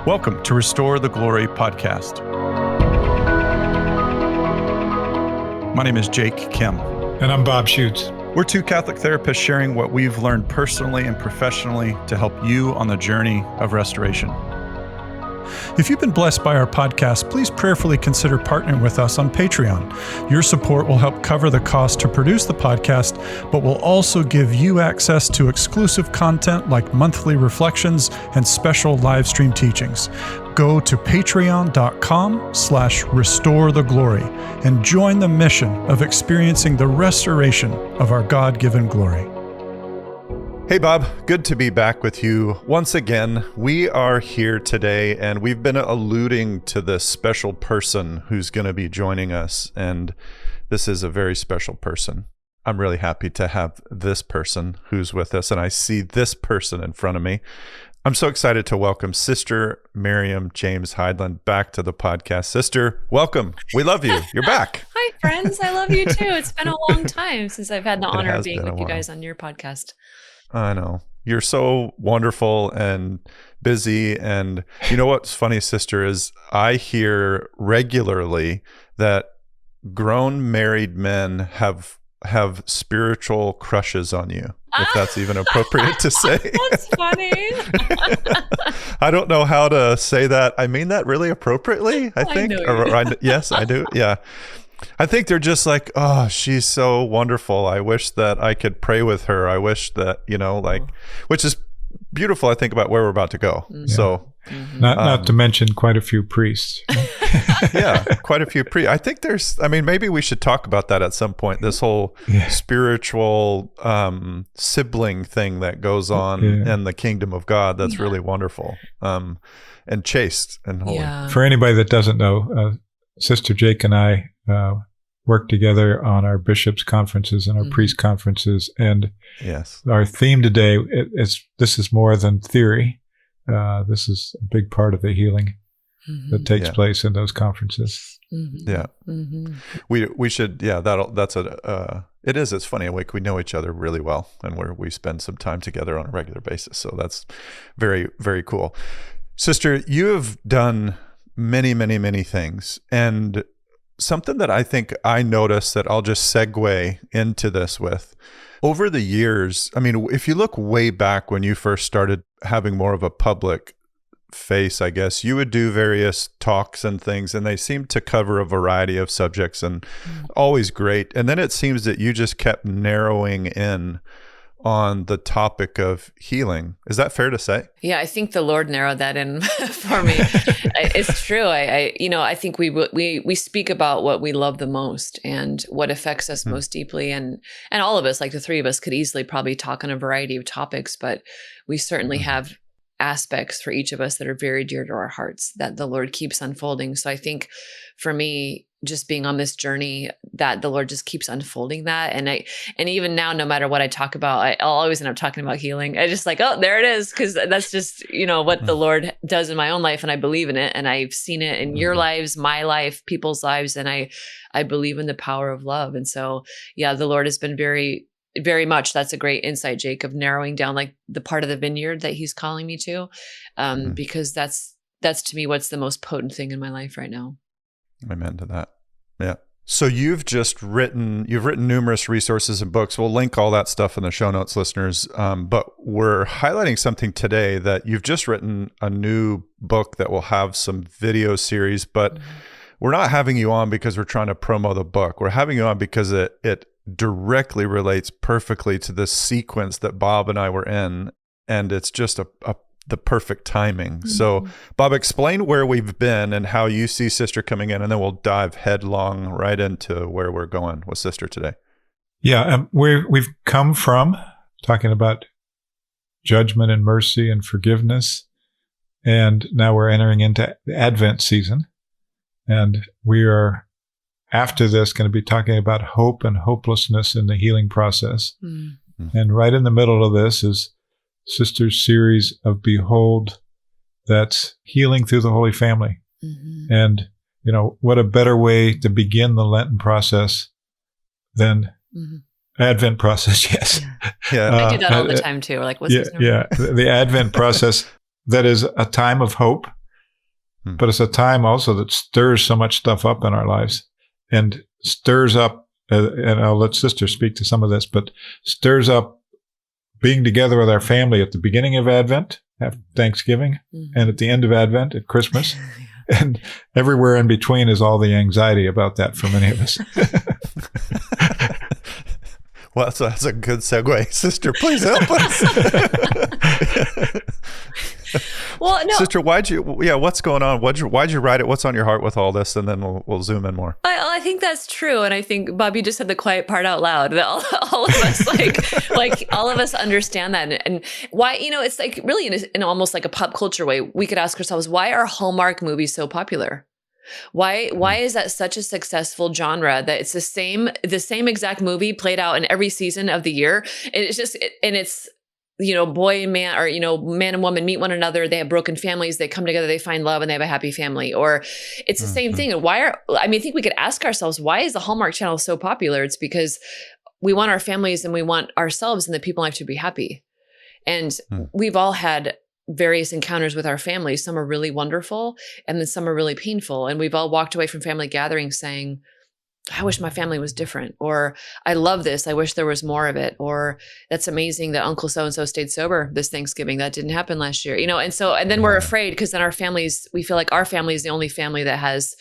Welcome to Restore the Glory podcast. My name is Jake Kim. And I'm Bob Schutz. We're two Catholic therapists sharing what we've learned personally and professionally to help you on the journey of restoration. If you've been blessed by our podcast, please prayerfully consider partnering with us on Patreon. Your support will help cover the cost to produce the podcast, but will also give you access to exclusive content like monthly reflections and special live stream teachings. Go to patreon.com/restoretheglory and join the mission of experiencing the restoration of our God-given glory. Hey Bob, good to be back with you once again. We are here today and we've been alluding to this special person who's going to be joining us, and this is a very special person. I'm really happy to have this person who's with us, and I see this person in front of me. I'm so excited to welcome Sister Miriam James Heidland back to the podcast. Sister, welcome. We love you. You're back. Hi, friends. I love you too. It's been a long time since I've had the honor of being with you guys on your podcast. I know. You're so wonderful and busy. And you know what's funny, sister, is I hear regularly that grown married men have spiritual crushes on you, if that's even appropriate to say. That's funny. I don't know how to say that. I mean that really appropriately, I think. Yes, I do. Yeah. I think they're just like, oh, she's so wonderful. I wish that I could pray with her. I wish that, which is beautiful, I think, about where we're about to go. Yeah. So, not to mention quite a few priests. Yeah, quite a few priests. I think maybe we should talk about that at some point, this whole spiritual sibling thing that goes on in the kingdom of God. That's really wonderful and chaste and holy. Yeah. For anybody that doesn't know, Sister Jake and I work together on our bishops' conferences and our priest conferences. And our theme today this is more than theory. This is a big part of the healing that takes place in those conferences. Mm-hmm. Yeah. Mm-hmm. We should, it's funny. We know each other really well, and we spend some time together on a regular basis. So that's very, very cool. Sister, you have done many, many, many things. And something that I think I noticed that I'll just segue into this with, over the years, I mean, if you look way back when you first started having more of a public face, I guess, you would do various talks and things, and they seemed to cover a variety of subjects and always great. And then it seems that you just kept narrowing in on the topic of healing. Is that fair to say? Yeah, I think the Lord narrowed that in for me. It's true. I think we speak about what we love the most and what affects us most deeply, and all of us, like the three of us, could easily probably talk on a variety of topics, but we certainly have aspects for each of us that are very dear to our hearts that the Lord keeps unfolding. So I think for me, just being on this journey, that the Lord just keeps unfolding that. And even now, no matter what I talk about, I'll always end up talking about healing. I just like, oh, there it is. Cause that's just, what the Lord does in my own life. And I believe in it. And I've seen it in your lives, my life, people's lives. And I believe in the power of love. And so, the Lord has been very, very much, that's a great insight, Jake, of narrowing down like the part of the vineyard that he's calling me to. Because that's to me, what's the most potent thing in my life right now. Amen to that. Yeah. So you've written numerous resources and books. We'll link all that stuff in the show notes, listeners. But we're highlighting something today that you've just written a new book that will have some video series, but we're not having you on because we're trying to promo the book. We're having you on because it directly relates perfectly to the sequence that Bob and I were in. And it's just the perfect timing. So Bob, explain where we've been and how you see Sister coming in, and then we'll dive headlong right into where we're going with Sister today. Yeah, we've come from talking about judgment and mercy and forgiveness, and now we're entering into the Advent season, and we are, after this, going to be talking about hope and hopelessness in the healing process. And right in the middle of this is Sister's series of Behold, that's healing through the Holy Family. And, what a better way to begin the Lenten process than Advent process, yes. Yeah. I do that all the time too. Like, what's this number? Yeah, the Advent process, that is a time of hope but it's a time also that stirs so much stuff up in our lives and stirs up, and I'll let Sister speak to some of this, but stirs up being together with our family at the beginning of Advent, at Thanksgiving, and at the end of Advent, at Christmas. And everywhere in between is all the anxiety about that for many of us. Well, that's a good segue. Sister, please help us. Well, no. Sister, what's going on? Why'd you write it? What's on your heart with all this? And then we'll zoom in more. I think that's true. And I think, Bob, you just said the quiet part out loud, that all of us, like all of us understand that. And why, it's like really in almost like a pop culture way, we could ask ourselves, why are Hallmark movies so popular? Why is that such a successful genre that it's the same exact movie played out in every season of the year? And it's just, and it's, boy and man, or, man and woman meet one another. They have broken families. They come together, they find love, and they have a happy family. Or it's the same thing. And I think we could ask ourselves, why is the Hallmark Channel so popular? It's because we want our families and we want ourselves and the people in life to be happy. And we've all had various encounters with our family. Some are really wonderful, and then some are really painful. And we've all walked away from family gatherings saying, I wish my family was different, or I love this, I wish there was more of it, or that's amazing that Uncle so-and-so stayed sober this Thanksgiving. That didn't happen last year, and then we're afraid because then we feel like our family is the only family that has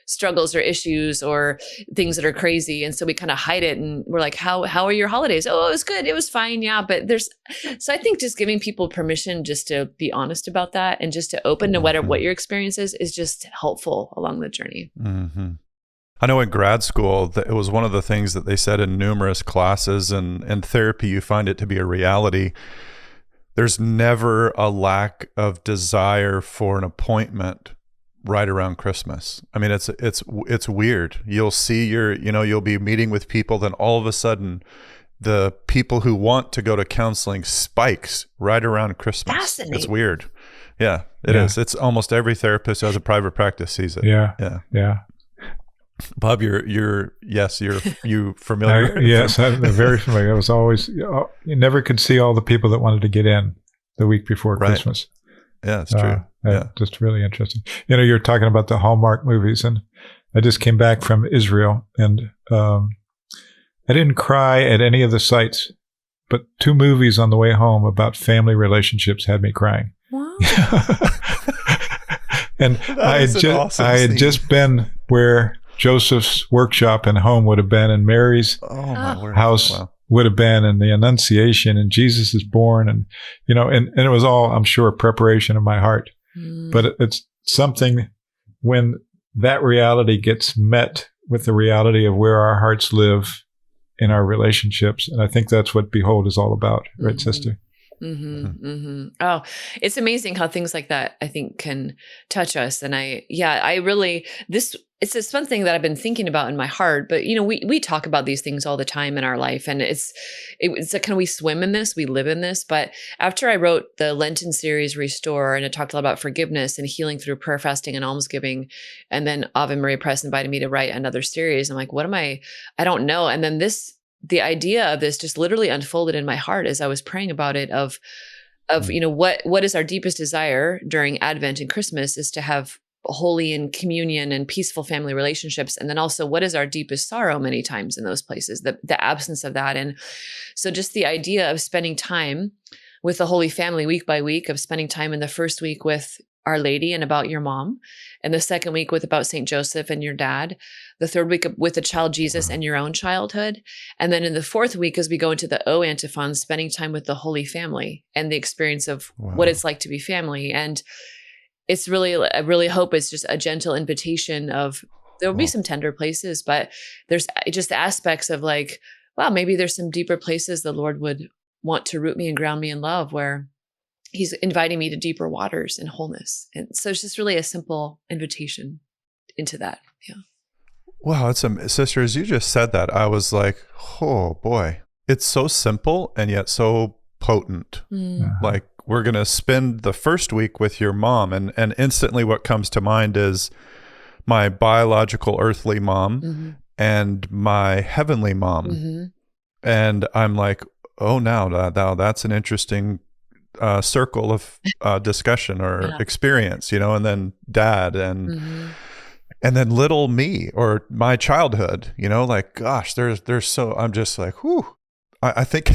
struggles or issues or things that are crazy. And so we kind of hide it, and we're like, how are your holidays? Oh, it was good. It was fine. Yeah. But so I think just giving people permission just to be honest about that and just to open to what your experience is just helpful along the journey. Mm-hmm. I know in grad school, it was one of the things that they said in numerous classes, and in therapy, you find it to be a reality. There's never a lack of desire for an appointment right around Christmas. I mean, it's weird. You'll see you'll be meeting with people, then all of a sudden the people who want to go to counseling spikes right around Christmas. Fascinating. It's weird. Yeah, it is. It's almost every therapist who has a private practice sees it. Yeah. Bob, you familiar? Yes, I'm very familiar. I was always, you never could see all the people that wanted to get in the week before Christmas. Yeah, it's true. Just really interesting. You're talking about the Hallmark movies, and I just came back from Israel, and I didn't cry at any of the sites, but 2 movies on the way home about family relationships had me crying. Wow. And I had just been where Joseph's workshop and home would have been, and Mary's house would have been, and the Annunciation, and Jesus is born, and and it was all, I'm sure, preparation in my heart. But it's something when that reality gets met with the reality of where our hearts live in our relationships, and I think that's what Behold is all about, right, Sister? Oh, it's amazing how things like that, I think, can touch us. And it's this one thing that I've been thinking about in my heart, but we talk about these things all the time in our life, and it's like, can we swim in this? We live in this. But after I wrote the Lenten series Restore, and it talked a lot about forgiveness and healing through prayer, fasting, and almsgiving, and then Ave Maria Press invited me to write another series. I'm like, what am I don't know. And then the idea of this just literally unfolded in my heart as I was praying about it of what is our deepest desire during Advent and Christmas is to have holy and communion and peaceful family relationships. And then also, what is our deepest sorrow many times in those places, the absence of that. And so just the idea of spending time with the Holy Family week by week, of spending time in the first week with Our Lady and about your mom, and the second week with about St. Joseph and your dad, the third week with the child Jesus and your own childhood. And then in the fourth week, as we go into the O antiphons, spending time with the Holy Family and the experience of what it's like to be family. And it's really, I really hope it's just a gentle invitation of, there will be some tender places, but there's just aspects of like, wow, maybe there's some deeper places the Lord would want to root me and ground me in love, where He's inviting me to deeper waters and wholeness. And so it's just really a simple invitation into that. Yeah. Wow. Sister, as you just said that, I was like, oh boy, it's so simple and yet so potent. Like, we're going to spend the first week with your mom. And instantly what comes to mind is my biological earthly mom and my heavenly mom. And I'm like, oh, now that's an interesting circle of discussion or Yeah. experience, and then dad and then little me or my childhood, like, gosh, I'm just like, whew. I think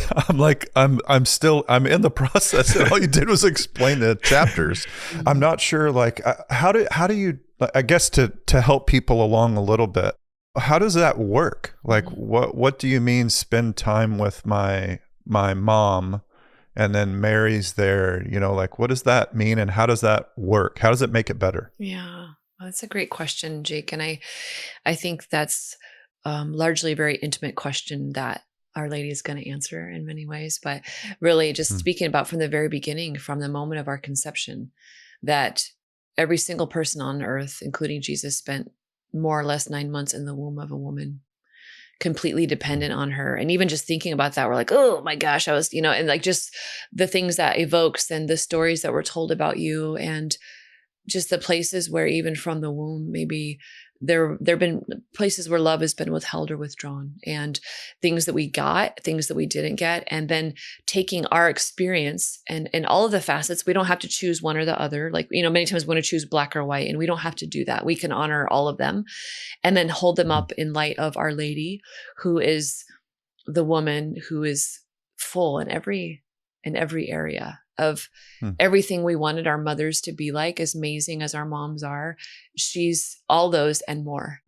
I'm still in the process, and all you did was explain the chapters. I'm not sure, like, how do you, I guess, to help people along a little bit, how does that work? Like, what do you mean spend time with my mom, and then Mary's there, like, what does that mean, and how does that work? How does it make it better? Yeah. Well, that's a great question, Jake. And I think that's largely a very intimate question that Our Lady is going to answer in many ways. But really, just speaking about from the very beginning, from the moment of our conception, that every single person on earth, including Jesus, spent more or less 9 months in the womb of a woman, completely dependent on her. And even just thinking about that, we're like, oh my gosh, I was, and like just the things that evokes and the stories that were told about you, and just the places where even from the womb, maybe there've been places where love has been withheld or withdrawn, and things that we got, things that we didn't get, and then taking our experience and all of the facets. We don't have to choose one or the other. Like, many times we want to choose black or white, and we don't have to do that. We can honor all of them and then hold them up in light of Our Lady, who is the woman who is full in every area of everything we wanted our mothers to be like, as amazing as our moms are. She's all those and more.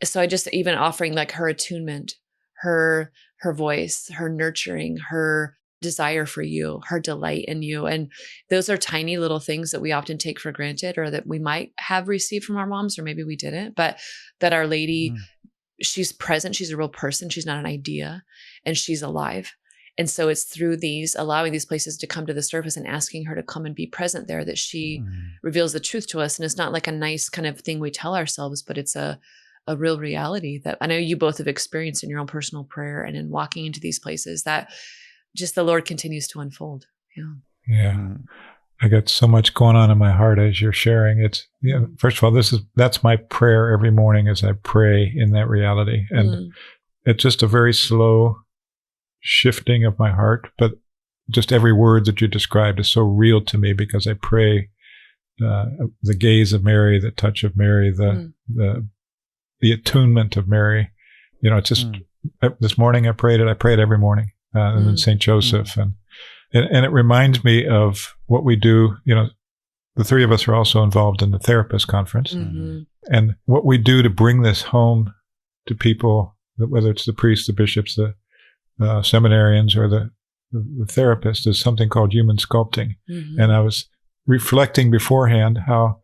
So I just, even offering like her attunement, her voice, her nurturing, her desire for you, her delight in you. And those are tiny little things that we often take for granted, or that we might have received from our moms, or maybe we didn't, but that Our Lady, she's present. She's a real person. She's not an idea, and she's alive. And so it's through allowing these places to come to the surface and asking her to come and be present there, that she reveals the truth to us. And it's not like a nice kind of thing we tell ourselves, but it's a real reality that I know you both have experienced in your own personal prayer and in walking into these places, that just the Lord continues to unfold. Yeah. I got so much going on in my heart as you're sharing. It's, first of all, that's my prayer every morning as I pray in that reality. And it's just a very slow shifting of my heart, but just every word that you described is so real to me, because I pray the gaze of Mary, the touch of Mary, the attunement of Mary. It's just this morning I prayed it every morning, and then St. Joseph, and it reminds me of what we do. The three of us are also involved in the therapist conference, and what we do to bring this home to people, whether it's the priests, the bishops, the seminarians, or the therapist, is something called human sculpting. And I was reflecting beforehand how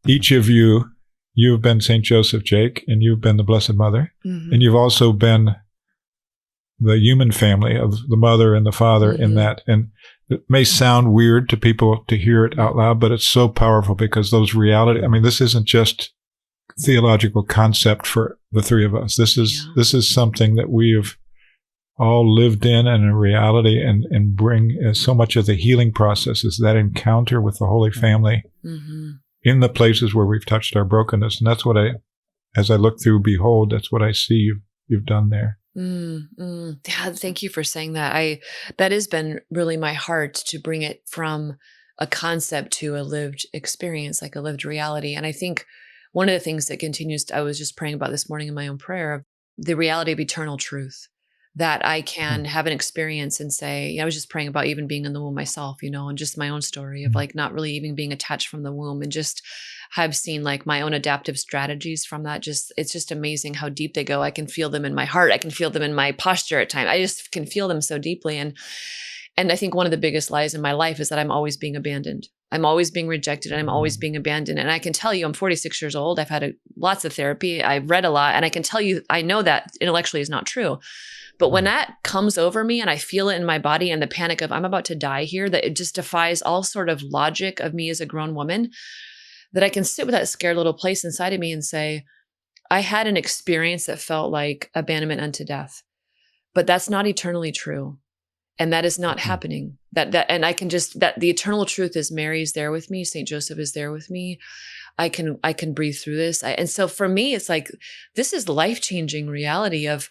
each of you've been St. Joseph, Jake, and you've been the Blessed Mother, and you've also been the human family of the mother and the father in that. And it may sound weird to people to hear it out loud, but it's so powerful, because those this isn't just theological concept for the three of us. This is something that we have all lived in, and a reality, and bring so much of the healing process is that encounter with the Holy Family in the places where we've touched our brokenness. And that's what as I look through, behold, that's what I see you've done there. Yeah, thank you for saying that. That has been really my heart, to bring it from a concept to a lived experience, like a lived reality. And I think one of the things that continues, I was just praying about this morning in my own prayer, the reality of eternal truth, that I can have an experience and say, I was just praying about even being in the womb myself, and just my own story of like not really even being attached from the womb, and just have seen like my own adaptive strategies from that. It's just amazing how deep they go. I can feel them in my heart. I can feel them in my posture at times. I just can feel them so deeply. And I think one of the biggest lies in my life is that I'm always being abandoned. I'm always being rejected, and I'm always being abandoned. And I can tell you, I'm 46 years old. I've had lots of therapy. I've read a lot, and I can tell you, I know that intellectually is not true. But when that comes over me and I feel it in my body, and the panic of I'm about to die here, that it just defies all sort of logic of me as a grown woman, that I can sit with that scared little place inside of me and say, I had an experience that felt like abandonment unto death, but that's not eternally true. And that is not happening. And I can that the eternal truth is Mary's there with me. St. Joseph is there with me. I can breathe through this. And so for me, it's like, this is life-changing reality of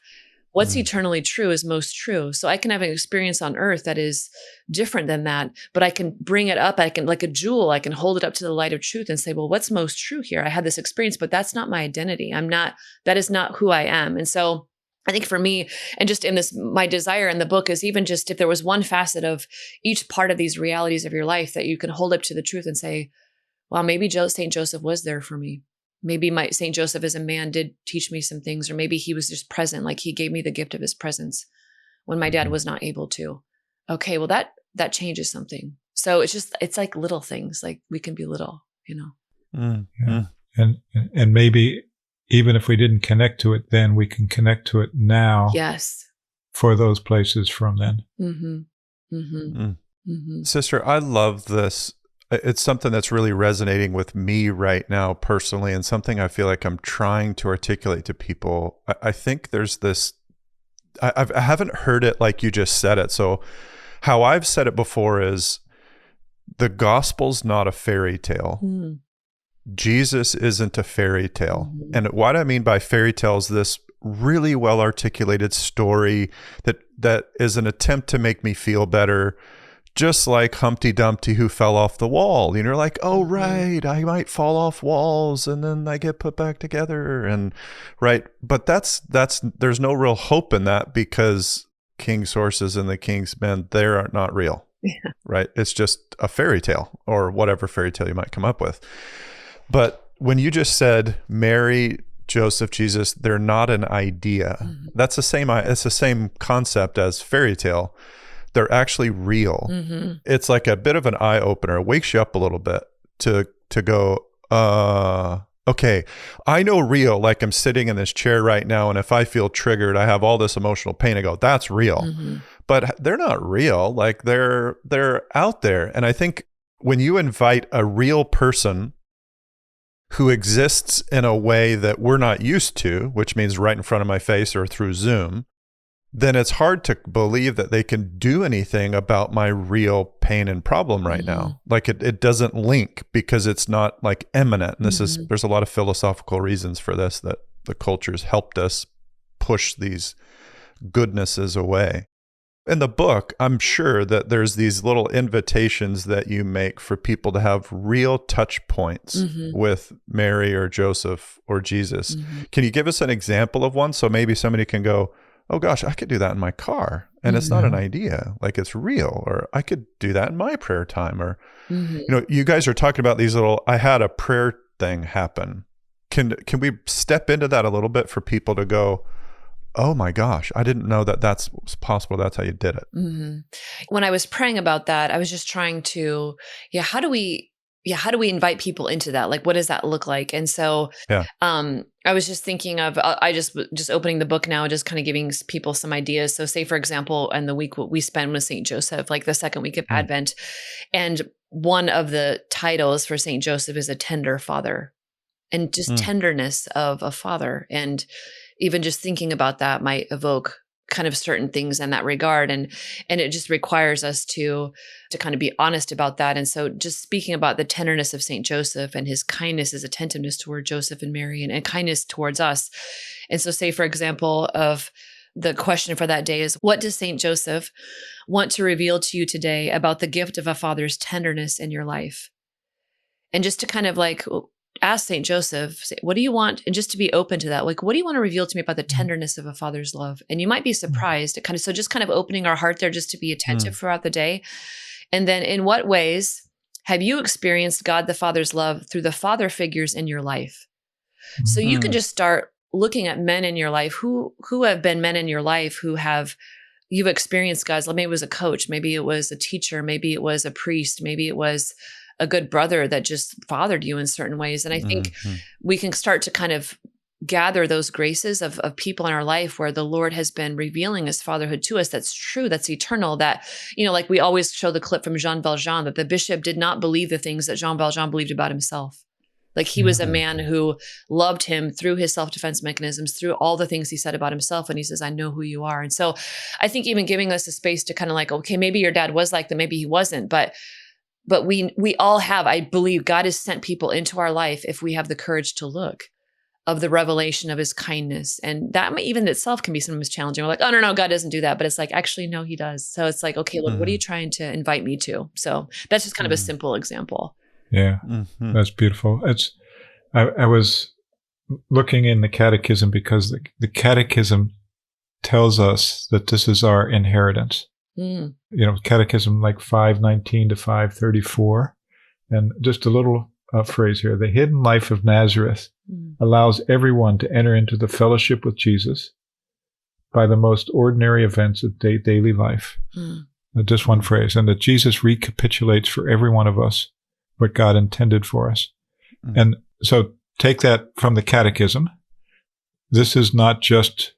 What's eternally true is most true. So I can have an experience on earth that is different than that, but I can bring it up. I can, like a jewel, I can hold it up to the light of truth and say, well, what's most true here? I had this experience, but that's not my identity. That is not who I am. And so I think for me, and just in this, my desire in the book is even just if there was one facet of each part of these realities of your life that you can hold up to the truth and say, well, maybe St. Joseph was there for me. Maybe my St. Joseph as a man did teach me some things, or maybe he was just present. Like he gave me the gift of his presence when my dad was not able to. Okay, well that changes something. So it's like little things, like we can be little, Yeah. And maybe even if we didn't connect to it then, we can connect to it now. Yes. For those places from then. Mm-hmm. Mm-hmm. Mm-hmm. Sister, I love this. It's something that's really resonating with me right now personally, and something I feel like I'm trying to articulate to people. I think there's this, I haven't heard it like you just said it. So how I've said it before is the gospel's not a fairy tale. Mm. Jesus isn't a fairy tale. Mm-hmm. And what I mean by fairy tale is this really well articulated story that is an attempt to make me feel better. Just like Humpty Dumpty who fell off the wall. You're like, oh, right, I might fall off walls and then I get put back together. And right. But there's no real hope in that because king's horses and the king's men, they are not real. Yeah. Right. It's just a fairy tale or whatever fairy tale you might come up with. But when you just said Mary, Joseph, Jesus, they're not an idea. Mm-hmm. It's the same concept as fairy tale. They're actually real. Mm-hmm. It's like a bit of an eye opener. It wakes you up a little bit to go, okay, I know real, like I'm sitting in this chair right now, and if I feel triggered, I have all this emotional pain. I go, that's real. Mm-hmm. But they're not real. Like they're out there. And I think when you invite a real person who exists in a way that we're not used to, which means right in front of my face or through Zoom, then it's hard to believe that they can do anything about my real pain and problem right now. Like it doesn't link because it's not like imminent. And there's a lot of philosophical reasons for this, that the culture's helped us push these goodnesses away. In the book, I'm sure that there's these little invitations that you make for people to have real touch points with Mary or Joseph or Jesus. Can you give us an example of one? So maybe somebody can go, oh gosh, I could do that in my car. And it's not an idea, like it's real. Or I could do that in my prayer time. Or, you guys are talking about these little, I had a prayer thing happen. Can we step into that a little bit for people to go, oh my gosh, I didn't know that that's possible. That's how you did it. Mm-hmm. When I was praying about that, I was just trying to, how do we invite people into that? Like, what does that look like? And so, I was just thinking of, I just opening the book now, just kind of giving people some ideas. So say, for example, in the week what we spend with St. Joseph, like the second week of Advent, and one of the titles for St. Joseph is a tender father, and just tenderness of a father. And even just thinking about that might evoke kind of certain things in that regard. And it just requires us to kind of be honest about that. And so just speaking about the tenderness of St. Joseph and his kindness, his attentiveness toward Joseph and Mary, and kindness towards us. And so say, for example, of the question for that day is, what does St. Joseph want to reveal to you today about the gift of a father's tenderness in your life? And just to kind of like ask St. Joseph, what do you want? And just to be open to that, like, what do you want to reveal to me about the tenderness of a father's love? And you might be surprised at so just kind of opening our heart there, just to be attentive throughout the day. And then in what ways have you experienced God the Father's love through the father figures in your life? So you can just start looking at men in your life who have been men in your life you've experienced God's love. Maybe it was a coach, maybe it was a teacher, maybe it was a priest, maybe it was a good brother that just fathered you in certain ways. And I think we can start to kind of gather those graces of people in our life where the Lord has been revealing his fatherhood to us. That's true. That's eternal. That, like we always show the clip from Jean Valjean, that the bishop did not believe the things that Jean Valjean believed about himself. Like he was a man who loved him through his self-defense mechanisms, through all the things he said about himself. And he says, I know who you are. And so I think even giving us a space to kind of like, okay, maybe your dad was like that, maybe he wasn't, but we all have, I believe God has sent people into our life if we have the courage to look. of the revelation of his kindness. And that even itself can be sometimes challenging. We're like, oh, no, God doesn't do that. But it's like, actually, no, he does. So it's like, okay, look, what are you trying to invite me to? So that's just kind of a simple example. Yeah, that's beautiful. I was looking in the Catechism because the Catechism tells us that this is our inheritance. Catechism like 519 to 534. And just a little phrase here. The hidden life of Nazareth allows everyone to enter into the fellowship with Jesus by the most ordinary events of daily life. Just one phrase. And that Jesus recapitulates for every one of us what God intended for us. And so take that from the Catechism. This is not just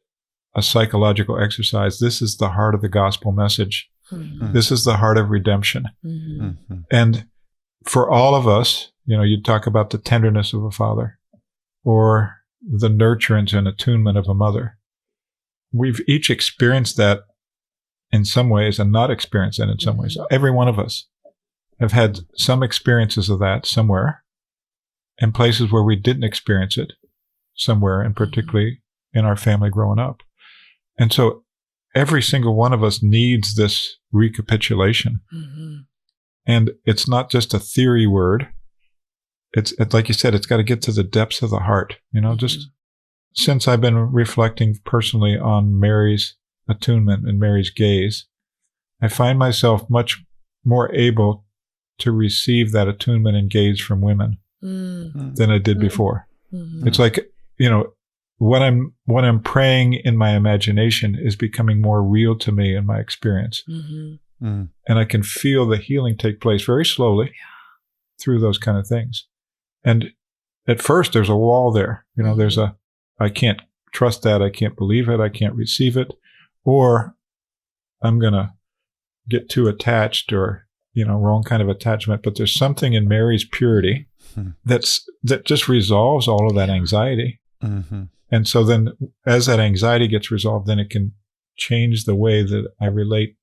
a psychological exercise. This is the heart of the gospel message. This is the heart of redemption. And for all of us, you talk about the tenderness of a father or the nurturance and attunement of a mother. We've each experienced that in some ways and not experienced it in some ways. Every one of us have had some experiences of that somewhere, and places where we didn't experience it somewhere, and particularly in our family growing up. And so every single one of us needs this recapitulation. And it's not just a theory word. It's like you said, it's got to get to the depths of the heart. Just since I've been reflecting personally on Mary's attunement and Mary's gaze, I find myself much more able to receive that attunement and gaze from women than I did before. It's like, what I'm praying in my imagination is becoming more real to me in my experience. And I can feel the healing take place very slowly through those kind of things. And at first there's a wall there. I can't trust that. I can't believe it. I can't receive it. Or I'm going to get too attached or, wrong kind of attachment. But there's something in Mary's purity that just resolves all of that anxiety. And so then as that anxiety gets resolved, then it can change the way that I relate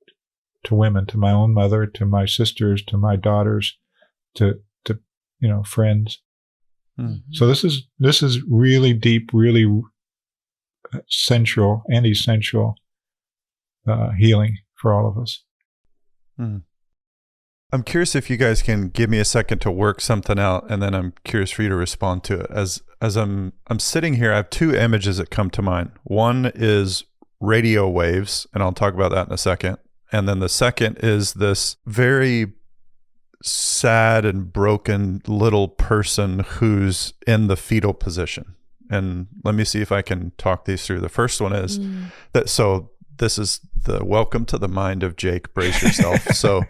to women, to my own mother, to my sisters, to my daughters, to friends. So this is really deep, really central and essential healing for all of us. I'm curious if you guys can give me a second to work something out, and then I'm curious for you to respond to it. As I'm sitting here, I have two images that come to mind. One is radio waves, and I'll talk about that in a second. And then the second is this very sad and broken little person who's in the fetal position. And let me see if I can talk these through. The first one is so this is the welcome to the mind of Jake, brace yourself. So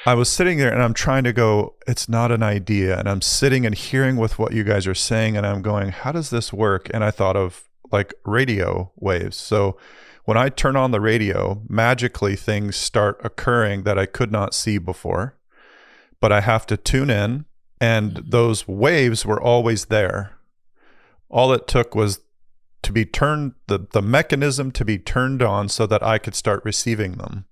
I was sitting there and I'm trying to go, it's not an idea. And I'm sitting and hearing with what you guys are saying. And I'm going, how does this work? And I thought of like radio waves. So when I turn on the radio, magically things start occurring that I could not see before, but I have to tune in, and those waves were always there. All it took was to be turned, the mechanism to be turned on so that I could start receiving them.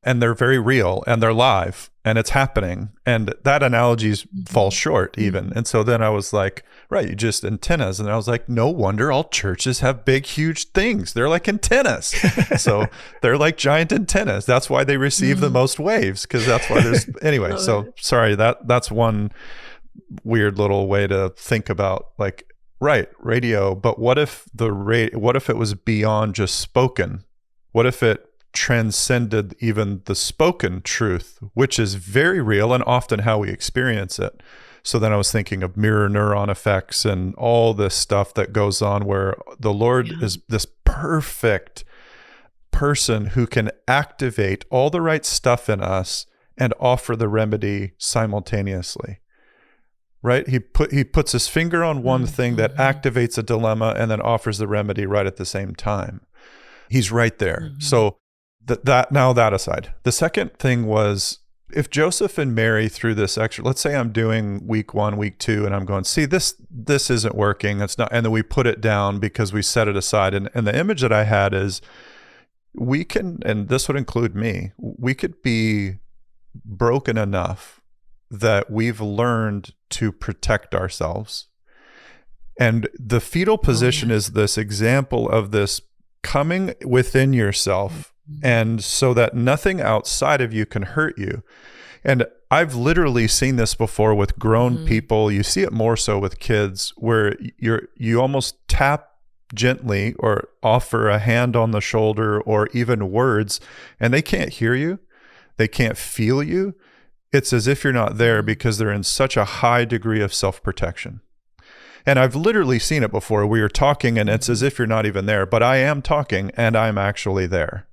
And they're very real and they're live and it's happening. And that analogies fall short even. And so then I was like, right, you just antennas. And I was like, no wonder all churches have big, huge things. They're like antennas. So they're like giant antennas. That's why they receive the most waves, because that's why there's, anyway, so sorry, that's one weird little way to think about like, right, radio. But what if what if it was beyond just spoken? What if it transcended even the spoken truth, which is very real and often how we experience it? So then I was thinking of mirror neuron effects and all this stuff that goes on where the Lord is this perfect person who can activate all the right stuff in us and offer the remedy simultaneously. Right? He puts his finger on one thing that activates a dilemma and then offers the remedy right at the same time. He's right there. So that aside. The second thing was, if Joseph and Mary through this extra, let's say I'm doing week 1, week 2, and I'm going, see, this isn't working. It's not, and then we put it down because we set it aside. And the image that I had is we can, and this would include me, we could be broken enough that we've learned to protect ourselves. And the fetal position is this example of this coming within yourself, and so that nothing outside of you can hurt you. And I've literally seen this before with grown people. You see it more so with kids, where you almost tap gently or offer a hand on the shoulder or even words, and they can't hear you. They can't feel you. It's as if you're not there because they're in such a high degree of self-protection. And I've literally seen it before. We are talking and it's as if you're not even there, but I am talking and I'm actually there.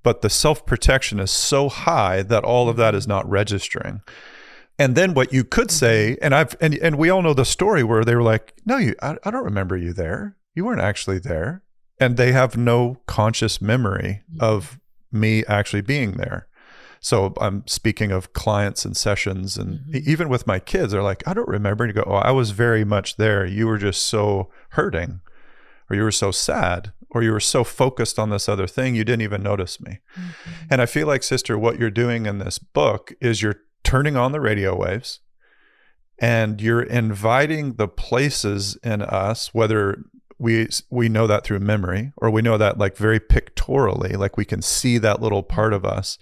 But the self-protection is so high that all of that is not registering. And then what you could say, and we all know the story where they were like, no, I don't remember you there. You weren't actually there. And they have no conscious memory of me actually being there. So I'm speaking of clients and sessions, and even with my kids, they're like, I don't remember. And you go, oh, I was very much there. You were just so hurting, or you were so sad, or you were so focused on this other thing, you didn't even notice me. And I feel like, sister, what you're doing in this book is you're turning on the radio waves and you're inviting the places in us, whether we know that through memory, or we know that like very pictorially, like we can see that little part of us,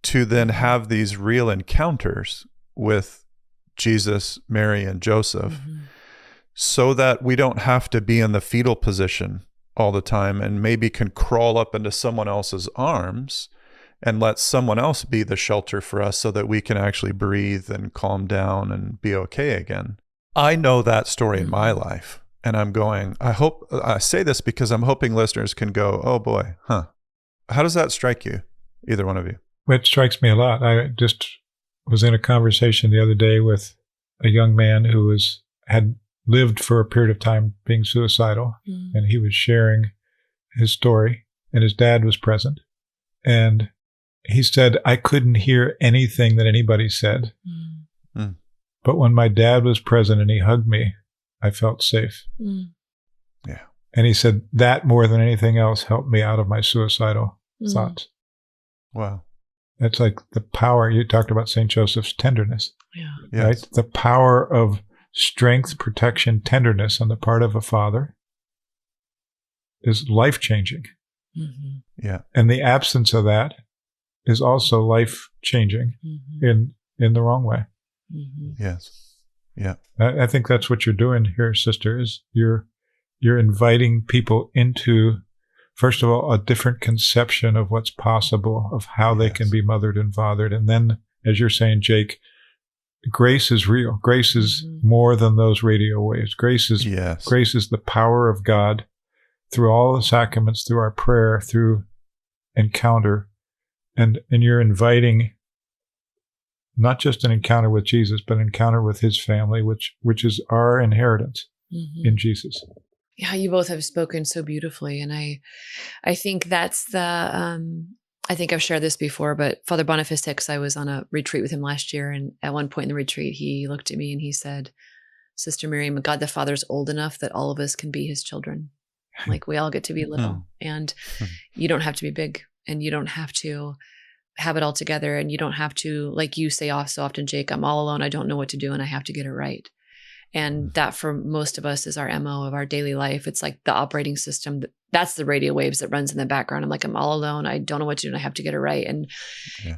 to then have these real encounters with Jesus, Mary, and Joseph, so that we don't have to be in the fetal position all the time and maybe can crawl up into someone else's arms and let someone else be the shelter for us so that we can actually breathe and calm down and be okay again. I know that story in my life, and I'm going, I say this because I'm hoping listeners can go, oh boy, how does that strike you, either one of you? It strikes me a lot. I just was in a conversation the other day with a young man who had lived for a period of time being suicidal, and he was sharing his story, and his dad was present. And he said, I couldn't hear anything that anybody said. But when my dad was present and he hugged me, I felt safe. Yeah. And he said that more than anything else helped me out of my suicidal thoughts. Wow. That's like the power. You talked about St. Joseph's tenderness, Yes. right? The power of strength, protection, tenderness on the part of a father is life-changing. Yeah. And the absence of that is also life-changing in the wrong way. Yes. Yeah. I think that's what you're doing here, sister, is you're inviting people into, first of all, a different conception of what's possible, of how they can be mothered and fathered. And then, as you're saying, Jake, grace is real. Grace is more than those radio waves. Grace is the power of God through all the sacraments, through our prayer, through encounter. And you're inviting not just an encounter with Jesus, but an encounter with his family, which is our inheritance in Jesus. Yeah, you both have spoken so beautifully. And I think that's I think I've shared this before, but Father Boniface Hicks, I was on a retreat with him last year. And at one point in the retreat, he looked at me and he said, Sister Miriam, God the Father's old enough that all of us can be his children. Like we all get to be little, and you don't have to be big, and you don't have to have it all together. And you don't have to, like you say so often, Jake, I'm all alone. I don't know what to do and I have to get it right. And that for most of us is our MO of our daily life. It's like the operating system. That's the radio waves that runs in the background. I'm like, I'm all alone. I don't know what to do and I have to get it right. And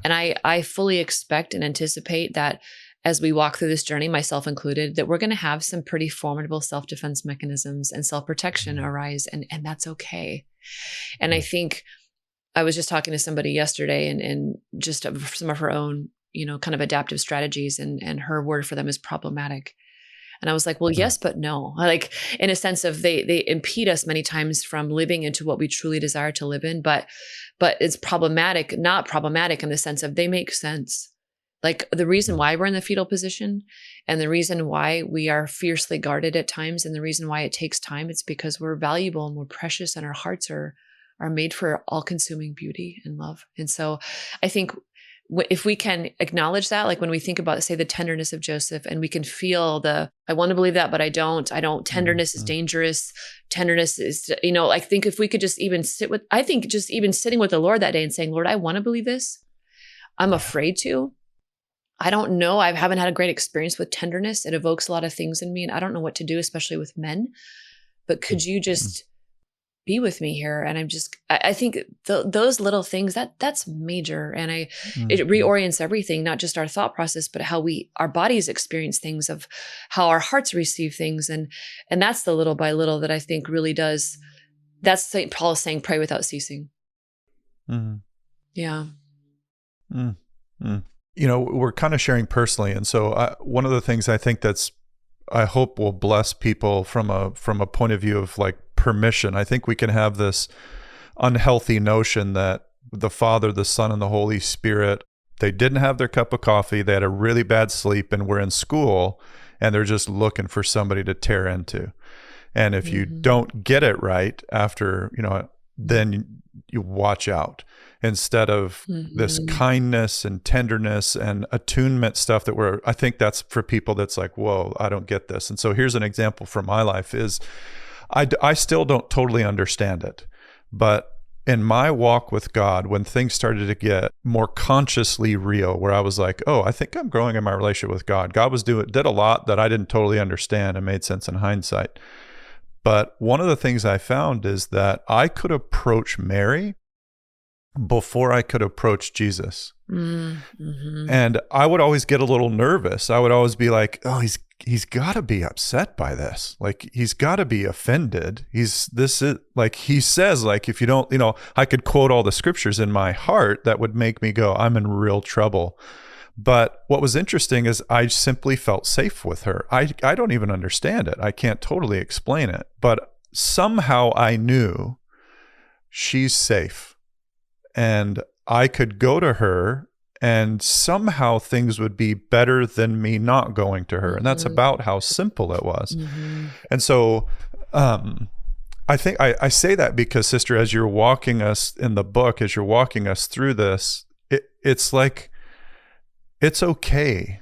I fully expect and anticipate that as we walk through this journey, myself included, that we're going to have some pretty formidable self-defense mechanisms and self-protection arise. And that's okay. And I think I was just talking to somebody yesterday and just some of her own, kind of adaptive strategies, and her word for them is problematic. And I was like, well, yes, but no. Like in a sense of they impede us many times from living into what we truly desire to live in, but it's problematic, not problematic in the sense of they make sense. Like the reason why we're in the fetal position and the reason why we are fiercely guarded at times and the reason why it takes time, it's because we're valuable and we're precious and our hearts are made for all-consuming beauty and love. And so I think if we can acknowledge that, like when we think about, say, the tenderness of Joseph, and we can feel I want to believe that, but I don't, tenderness is dangerous. Tenderness is, I think if we could just even just even sitting with the Lord that day and saying, Lord, I want to believe this. I'm afraid to. I don't know. I haven't had a great experience with tenderness. It evokes a lot of things in me, and I don't know what to do, especially with men. But could you just be with me here? And I think those little things, that's major. And it reorients everything, not just our thought process, but how our bodies experience things, of how our hearts receive things. And that's the little by little that I think really does. That's St. Paul saying, pray without ceasing. Mm-hmm. Yeah. Mm-hmm. We're kind of sharing personally. And so one of the things I think I hope will bless people from a point of view of like permission. I think we can have this unhealthy notion that the Father, the Son, and the Holy Spirit, they didn't have their cup of coffee, they had a really bad sleep, and we're in school, and they're just looking for somebody to tear into. And if you don't get it right after, then you watch out. Instead of this kindness and tenderness and attunement stuff I think that's for people that's like, whoa, I don't get this. And so here's an example from my life is I still don't totally understand it. But in my walk with God, when things started to get more consciously real, where I was like, oh, I think I'm growing in my relationship with God. God did a lot that I didn't totally understand and made sense in hindsight. But one of the things I found is that I could approach Mary before I could approach Jesus. Mm-hmm. And I would always get a little nervous. I would always be like, oh, he's got to be upset by this. Like, he's got to be offended. He says, like, if you don't, I could quote all the scriptures in my heart that would make me go, I'm in real trouble. But what was interesting is I simply felt safe with her. I don't even understand it. I can't totally explain it. But somehow I knew she's safe. And I could go to her and somehow things would be better than me not going to her. And that's about how simple it was. Mm-hmm. And so I think I say that because, sister, as you're walking us in the book, as you're walking us through this, it's like, it's okay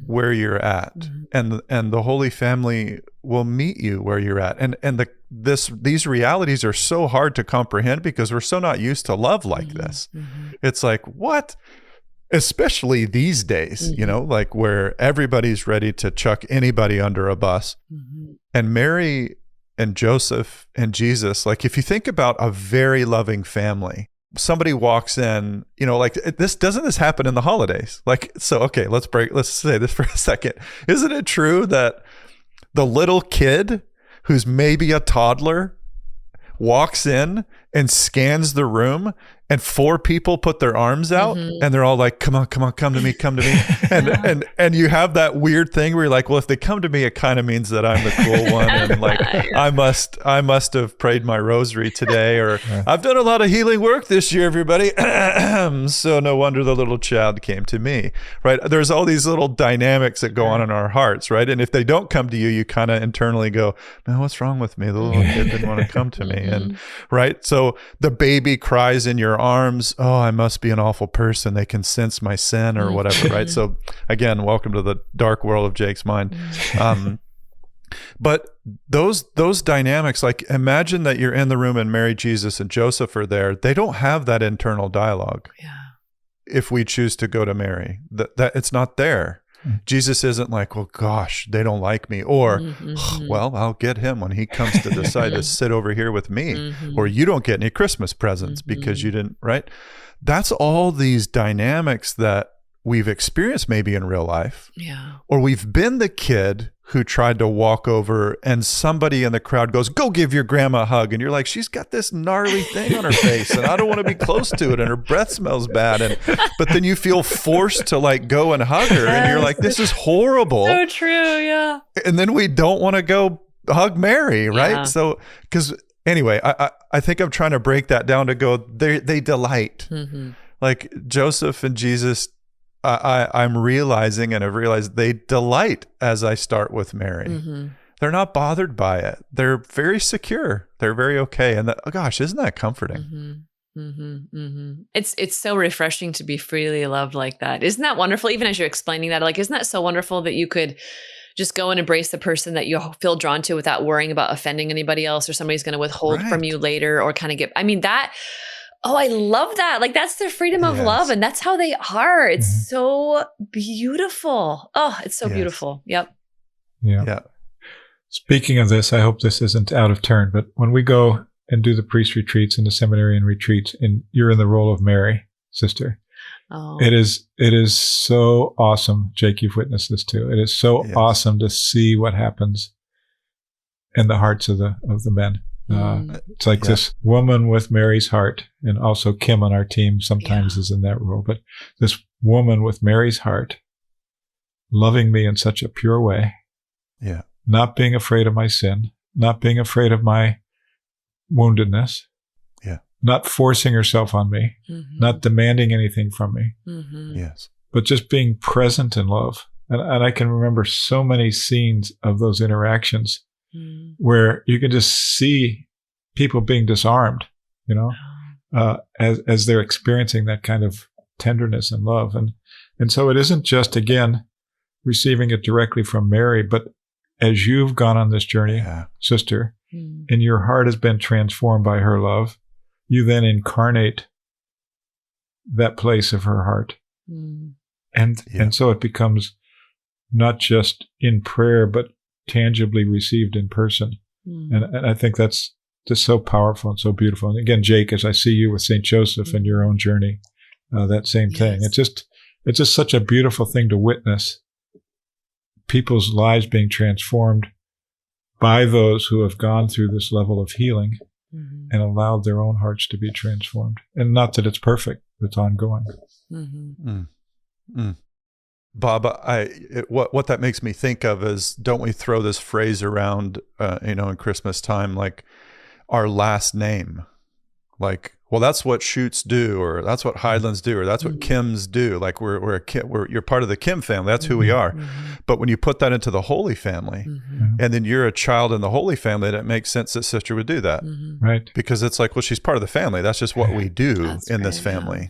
where you're at, and the Holy Family will meet you where you're at. And these realities are so hard to comprehend because we're so not used to love like this. It's like, what? Especially these days, like where everybody's ready to chuck anybody under a bus. And Mary and Joseph and Jesus, like if you think about a very loving family, somebody walks in, like doesn't this happen in the holidays? Like, so, okay, let's say this for a second. Isn't it true that the little kid who's maybe a toddler walks in and scans the room, and 4 people put their arms out and they're all like, come on, come to me. And you have that weird thing where you're like, well, if they come to me, it kind of means that I'm the cool one. And like, I must have prayed my rosary today, or I've done a lot of healing work this year, everybody. So no wonder the little child came to me, right? There's all these little dynamics that go on in our hearts, right? And if they don't come to you, you kind of internally go, man, what's wrong with me? The little kid didn't want to come to me. And right. So the baby cries in your arms, oh, I must be an awful person. They can sense my sin or whatever, right? So again, welcome to the dark world of Jake's mind. But those dynamics, like imagine that you're in the room and Mary, Jesus, and Joseph are there. They don't have that internal dialogue. Yeah. If we choose to go to Mary, that it's not there. Jesus isn't like, well, gosh, they don't like me, or well, I'll get him when he comes to decide to sit over here with me, or you don't get any Christmas presents because you didn't, right? That's all these dynamics that we've experienced maybe in real life, or we've been the kid who tried to walk over and somebody in the crowd goes, go give your grandma a hug. And you're like, she's got this gnarly thing on her face and I don't want to be close to it. And her breath smells bad. But then you feel forced to like go and hug her. And you're like, this is horrible. So true. Yeah. And then we don't want to go hug Mary. Right. Yeah. So, because anyway, I think I'm trying to break that down to go, they delight. Like Joseph and Jesus, I'm realizing and I've realized they delight as I start with Mary. They're not bothered by it. They're very secure. They're very okay. And gosh, isn't that comforting? It's so refreshing to be freely loved like that. Isn't that wonderful? Even as you're explaining that, like, isn't that so wonderful that you could just go and embrace the person that you feel drawn to without worrying about offending anybody else, or somebody's going to withhold from you later, or kind of get, I mean, that, Oh, I love that. Like that's the freedom of love. And that's how they are. It's so beautiful. Oh, it's so beautiful. Yep. Yeah. Speaking of this, I hope this isn't out of turn, but when we go and do the priest retreats and the seminarian retreats, and you're in the role of Mary, sister, it is so awesome. Jake, you've witnessed this too. It is so awesome to see what happens in the hearts of the men. It's like this woman with Mary's heart, and also Kim on our team sometimes is in that role, but this woman with Mary's heart, loving me in such a pure way, not being afraid of my sin, not being afraid of my woundedness, not forcing herself on me, not demanding anything from me, but just being present in love. And I can remember so many scenes of those interactions where you can just see people being disarmed, as they're experiencing that kind of tenderness and love. And so it isn't just, again, receiving it directly from Mary, but as you've gone on this journey, sister, and your heart has been transformed by her love, you then incarnate that place of her heart. And so it becomes not just in prayer, but tangibly received in person. And I think that's just so powerful and so beautiful. And again, Jake, as I see you with St. Joseph and your own journey, that same thing. It's just such a beautiful thing to witness people's lives being transformed by those who have gone through this level of healing and allowed their own hearts to be transformed. And not that it's perfect, it's ongoing. Bob, what that makes me think of is, don't we throw this phrase around, in Christmas time, like our last name, like, well, that's what Schutz do, or that's what Heidlands do, or that's what Kims do. Like you're part of the Kim family. That's who we are. But when you put that into the Holy Family, and then you're a child in the Holy Family, that makes sense that sister would do that, right? Because it's like, well, she's part of the family. That's just what we do in this family.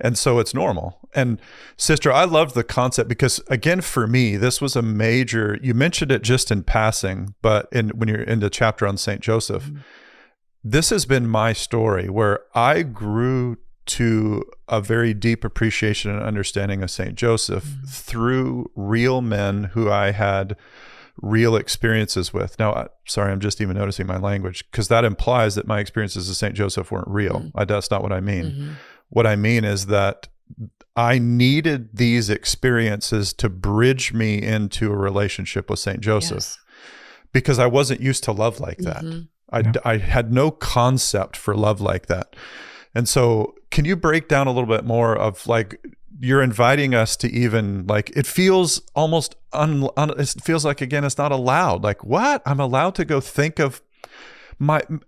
And so it's normal. And sister, I love the concept because, again, for me, this was a major, you mentioned it just in passing, but when you're in the chapter on St. Joseph, this has been my story where I grew to a very deep appreciation and understanding of St. Joseph through real men who I had real experiences with. Now, sorry, I'm just even noticing my language, because that implies that my experiences of St. Joseph weren't real. That's not what I mean. What I mean is that I needed these experiences to bridge me into a relationship with St. Joseph, because I wasn't used to love like that. I had no concept for love like that. And so can you break down a little bit more of, like, you're inviting us to even, like, it feels almost, it feels like, again, it's not allowed. Like, what? I'm allowed to go think of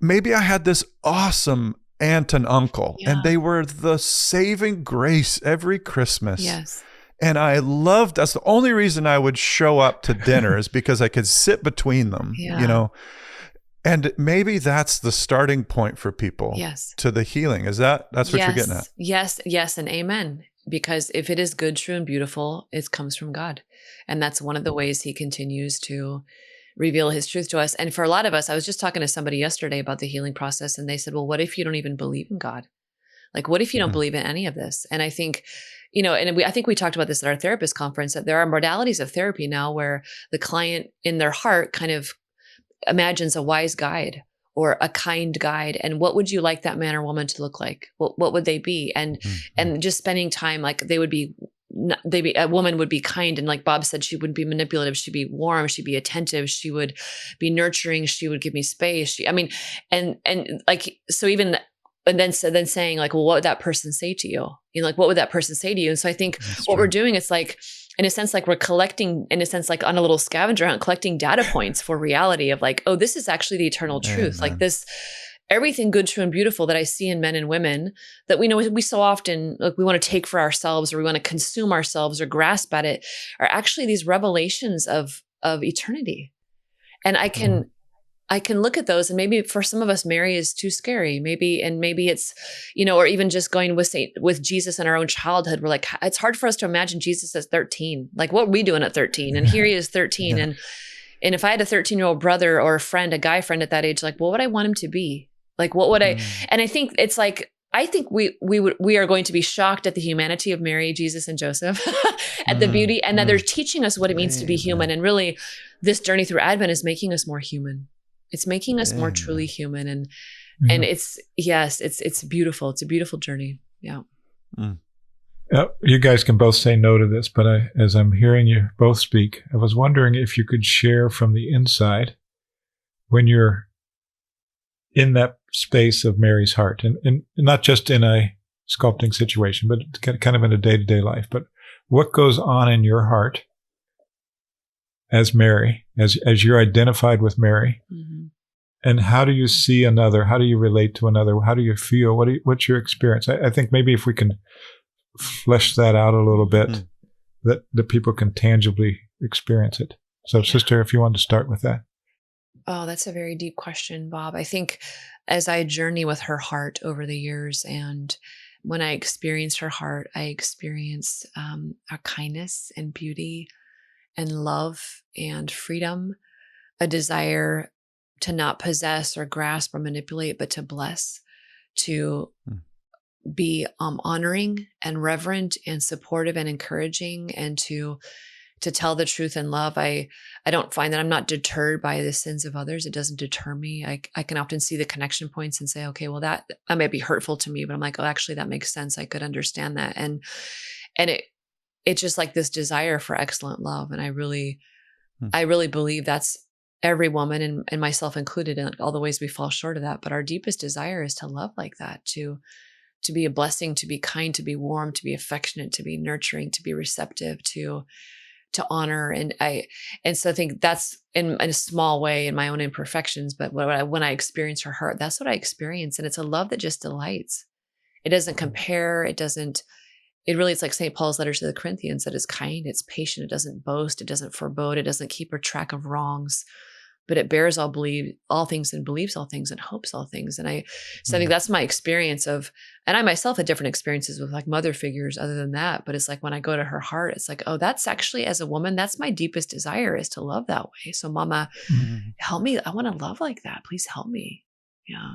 maybe I had this awesome aunt and uncle, and they were the saving grace every Christmas. And I loved, that's the only reason I would show up to dinner is because I could sit between them, And maybe that's the starting point for people to the healing. That's what you're getting at? Yes, and amen. Because if it is good, true, and beautiful, it comes from God. And that's one of the ways he continues to reveal his truth to us. And for a lot of us, I was just talking to somebody yesterday about the healing process, and they said, well, what if you don't even believe in God? Like, what if you don't believe in any of this? And I think, I think we talked about this at our therapist conference, that there are modalities of therapy now where the client in their heart kind of imagines a wise guide or a kind guide. And what would you like that man or woman to look like? What would they be? And just spending time, like a woman would be kind. And like Bob said, she wouldn't be manipulative. She'd be warm. She'd be attentive. She would be nurturing. She would give me space. And then saying, like, well, what would that person say to you? Like, what would that person say to you? And so I think we're doing, it's like, in a sense, like we're collecting, in a sense, like on a little scavenger hunt, collecting data points for reality of, like, oh, this is actually the eternal truth. Like this, everything good, true, and beautiful that I see in men and women that we so often, like, we want to take for ourselves, or we want to consume ourselves or grasp at it, are actually these revelations of eternity. And I can look at those, and maybe for some of us, Mary is too scary. Maybe it's, or even just going with Jesus in our own childhood. We're like, it's hard for us to imagine Jesus as 13. Like, what were we doing at 13? And here he is 13. And if I had a 13-year-old brother or a friend, a guy friend at that age, like, what would I want him to be? Like, what would I? And I think it's like, I think we are going to be shocked at the humanity of Mary, Jesus, and Joseph, at the beauty, and that they're teaching us what it means to be human. And really, this journey through Advent is making us more human. It's making us more truly human. And it's beautiful. It's a beautiful journey. Yeah. You guys can both say no to this, but as I'm hearing you both speak, I was wondering if you could share from the inside when you're in that space of Mary's heart, and not just in a sculpting situation, but kind of in a day-to-day life. But what goes on in your heart as Mary, as you're identified with Mary, and how do you see another? How do you relate to another? How do you feel? What's your experience? I think maybe if we can flesh that out a little bit, that people can tangibly experience it. So, Sister, if you want to start with that. Oh, that's a very deep question, Bob. I think as I journey with her heart over the years, and when I experienced her heart, I experienced a kindness and beauty and love and freedom, a desire to not possess or grasp or manipulate, but to bless, to be honoring and reverent and supportive and encouraging, and to tell the truth in love. I don't find that I'm not deterred by the sins of others. It doesn't deter me. I can often see the connection points and say, okay, well, that may be hurtful to me, but I'm like, oh, actually that makes sense. I could understand that. And it's just like this desire for excellent love. And I really believe that's every woman, and myself included, in all the ways we fall short of that. But our deepest desire is to love like that, to be a blessing, to be kind, to be warm, to be affectionate, to be nurturing, to be receptive, to honor. And so I think that's in a small way in my own imperfections, but when I experience her heart, that's what I experience. And it's a love that just delights. It doesn't compare. It's like St. Paul's letter to the Corinthians, that is kind, it's patient, it doesn't boast, it doesn't forebode, it doesn't keep a track of wrongs, but it bears all things and believes all things and hopes all things. And I think that's my experience of, and I myself had different experiences with like mother figures other than that. But it's like when I go to her heart, it's like, oh, that's actually, as a woman, that's my deepest desire, is to love that way. So Mama, help me. I want to love like that. Please help me. Yeah.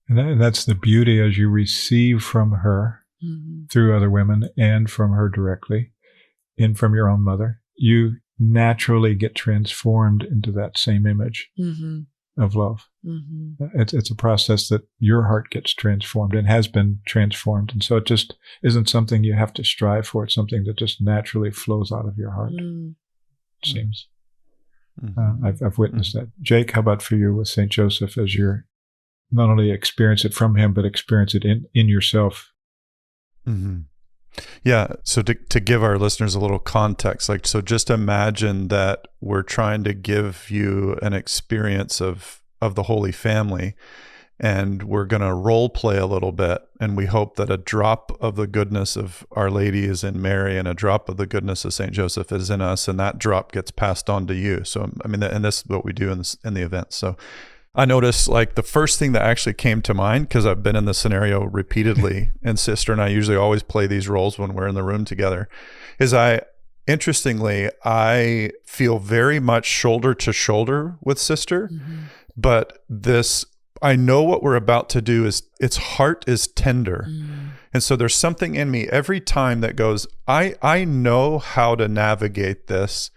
And that's the beauty as you receive from her through other women and from her directly and from your own mother, you naturally get transformed into that same image of love. It's a process that your heart gets transformed and has been transformed. And so it just isn't something you have to strive for. It's something that just naturally flows out of your heart, it seems. I've witnessed that. Jake, how about for you with St. Joseph, as you're not only experience it from him, but experience it in yourself? Yeah. So to give our listeners a little context, so just imagine that we're trying to give you an experience of the Holy Family, and we're going to role play a little bit. And we hope that a drop of the goodness of Our Lady is in Mary, and a drop of the goodness of St. Joseph is in us, and that drop gets passed on to you. So, I mean, and this is what we do in the event. So I noticed the first thing that actually came to mind, because I've been in this scenario repeatedly, and Sister and I usually always play these roles when we're in the room together, is interestingly, I feel very much shoulder to shoulder with Sister, but I know what we're about to do is, its heart is tender. And so there's something in me every time that goes, I know how to navigate this,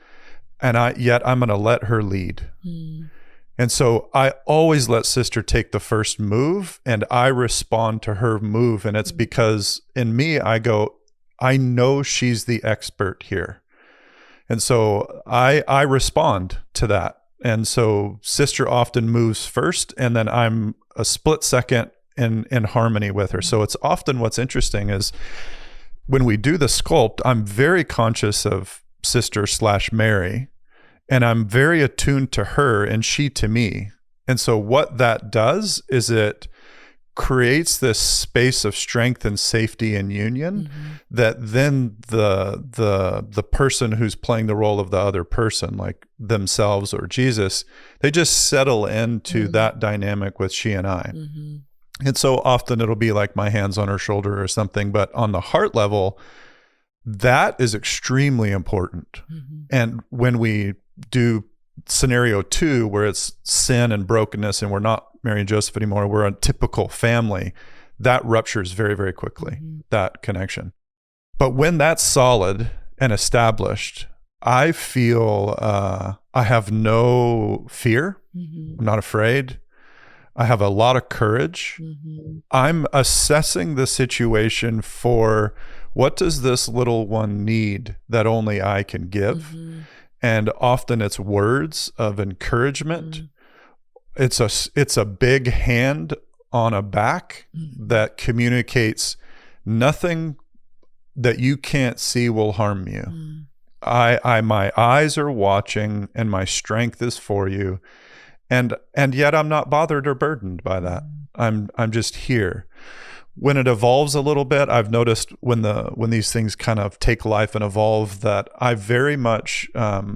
and yet I'm going to let her lead. And so I always let Sister take the first move, and I respond to her move. And it's because in me, I go, I know she's the expert here. And so I respond to that. And so Sister often moves first, and then I'm a split second in harmony with her. So it's often, what's interesting is when we do the sculpt, I'm very conscious of Sister/Mary, and I'm very attuned to her and she to me. And so what that does is it creates this space of strength and safety and union that then the person who's playing the role of the other person, like themselves or Jesus, they just settle into that dynamic with she and I. And so often it'll be like my hands on her shoulder or something, but on the heart level, that is extremely important. And when we do scenario 2, where it's sin and brokenness and we're not Mary and Joseph anymore, we're a typical family, that ruptures very, very quickly, that connection. But when that's solid and established, I feel I have no fear. I'm not afraid. I have a lot of courage. I'm assessing the situation for, what does this little one need that only I can give? And often it's words of encouragement. It's a big hand on a back that communicates, nothing that you can't see will harm you. My eyes are watching, and my strength is for you. And yet I'm not bothered or burdened by that. I'm just here. When it evolves a little bit, I've noticed when these things kind of take life and evolve, that I very much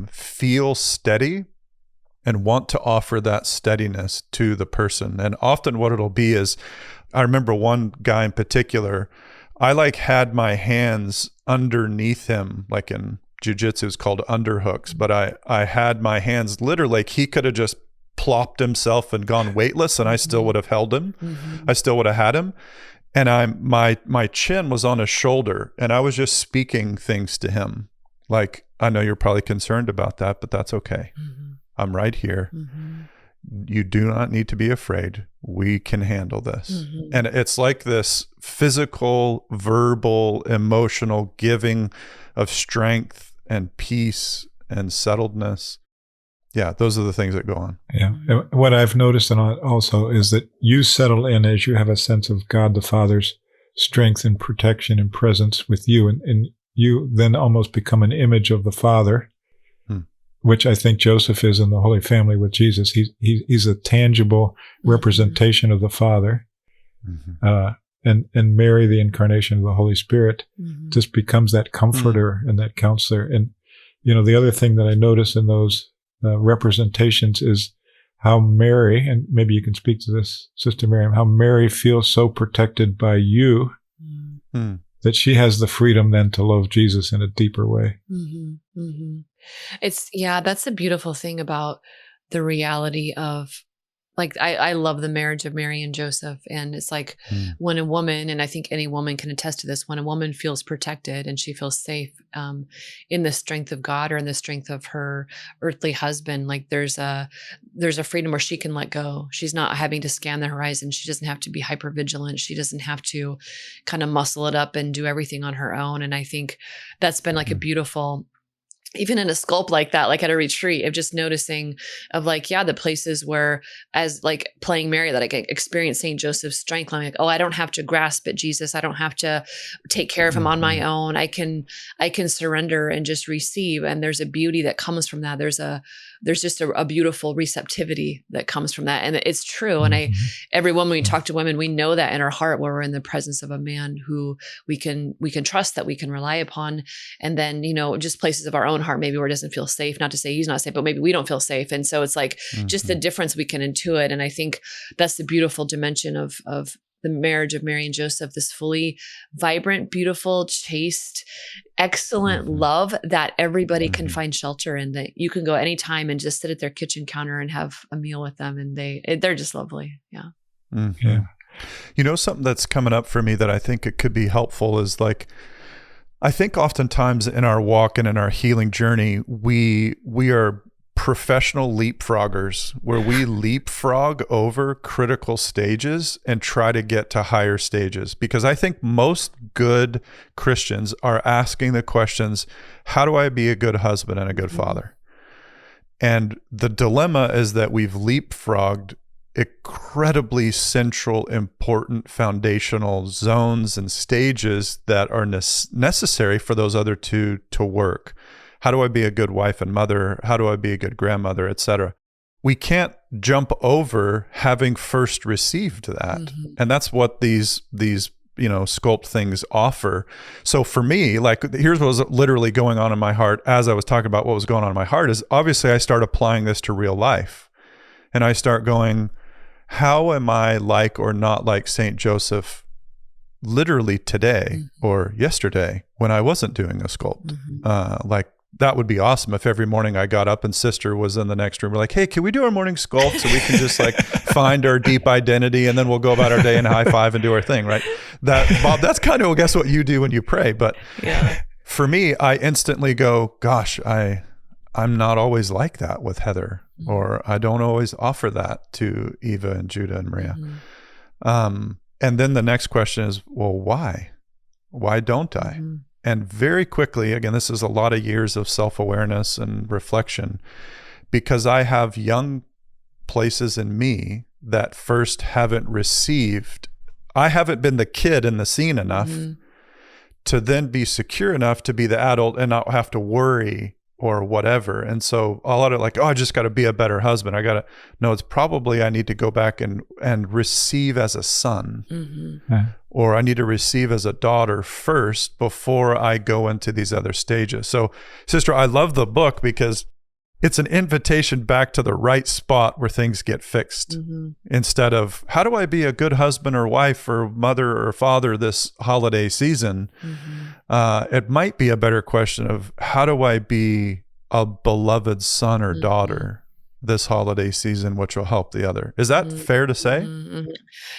feel steady and want to offer that steadiness to the person. And often what it'll be is, I remember one guy in particular, I had my hands underneath him, like in jiu-jitsu it's called underhooks, but I had my hands literally, he could have just plopped himself and gone weightless, and I still would have held him. I still would have had him. And my chin was on his shoulder, and I was just speaking things to him. Like, I know you're probably concerned about that, but that's okay. I'm right here. You do not need to be afraid. We can handle this. And it's like this physical, verbal, emotional giving of strength and peace and settledness. Yeah, those are the things that go on. Yeah. And what I've noticed also is that you settle in as you have a sense of God the Father's strength and protection and presence with you. And you then almost become an image of the Father, which I think Joseph is in the Holy Family with Jesus. He's a tangible representation of the Father. And Mary, the incarnation of the Holy Spirit, just becomes that comforter and that counselor. And, the other thing that I notice in those representations is how Mary, and maybe you can speak to this, Sister Miriam, how Mary feels so protected by you that she has the freedom then to love Jesus in a deeper way. That's the beautiful thing about the reality of, I love the marriage of Mary and Joseph. And it's like when a woman, and I think any woman can attest to this, when a woman feels protected and she feels safe in the strength of God or in the strength of her earthly husband, there's a freedom where she can let go. She's not having to scan the horizon. She doesn't have to be hyper vigilant. She doesn't have to kind of muscle it up and do everything on her own. And I think that's been a beautiful, even in a sculpt like that, at a retreat, of just noticing of the places where, as playing Mary, that I can experience St. Joseph's strength. I'm I don't have to grasp at Jesus. I don't have to take care of him on my own. I can surrender and just receive. And there's a beauty that comes from that. There's just a beautiful receptivity that comes from that. And it's true. And every woman, we talk to women, we know that in our heart, where we're in the presence of a man who we can trust, that we can rely upon. And then, just places of our own heart, maybe where it doesn't feel safe, not to say he's not safe, but maybe we don't feel safe. And so it's just the difference we can intuit. And I think that's the beautiful dimension of the marriage of Mary and Joseph, this fully vibrant, beautiful, chaste, excellent love that everybody can find shelter in, that you can go anytime and just sit at their kitchen counter and have a meal with them. And they're just lovely. Yeah. Yeah. Something that's coming up for me that I think it could be helpful is I think oftentimes in our walk and in our healing journey, we are professional leapfroggers, where we leapfrog over critical stages and try to get to higher stages. Because I think most good Christians are asking the questions, how do I be a good husband and a good father? And the dilemma is that we've leapfrogged incredibly central, important, foundational zones and stages that are necessary for those other two to work. How do I be a good wife and mother? How do I be a good grandmother, etc.? We can't jump over having first received that. And that's what these sculpt things offer. So for me, here's what was literally going on in my heart as I was talking about what was going on in my heart is, obviously I start applying this to real life. And I start going, how am I like or not like St. Joseph literally today or yesterday when I wasn't doing a sculpt? that would be awesome if every morning I got up and sister was in the next room. We're like, hey, can we do our morning sculpt so we can just like find our deep identity and then we'll go about our day and high five and do our thing, right? That, Bob, that's kind of, I guess, what you do when you pray. But for me, I instantly go, gosh, I'm not always like that with Heather, or I don't always offer that to Eva and Judah and Maria. And then the next question is, well, why? Why don't I? And very quickly, again, this is a lot of years of self-awareness and reflection, because I have young places in me that first haven't received. I haven't been the kid in the scene enough to then be secure enough to be the adult and not have to worry or whatever. And so a lot of like, oh, I just got to be a better husband. No, it's probably I need to go back and receive as a son, or I need to receive as a daughter first before I go into these other stages. So sister, I love the book because it's an invitation back to the right spot where things get fixed, instead of how do I be a good husband or wife or mother or father this holiday season? It might be a better question of how do I be a beloved son or daughter this holiday season, which will help the other. Is that fair to say?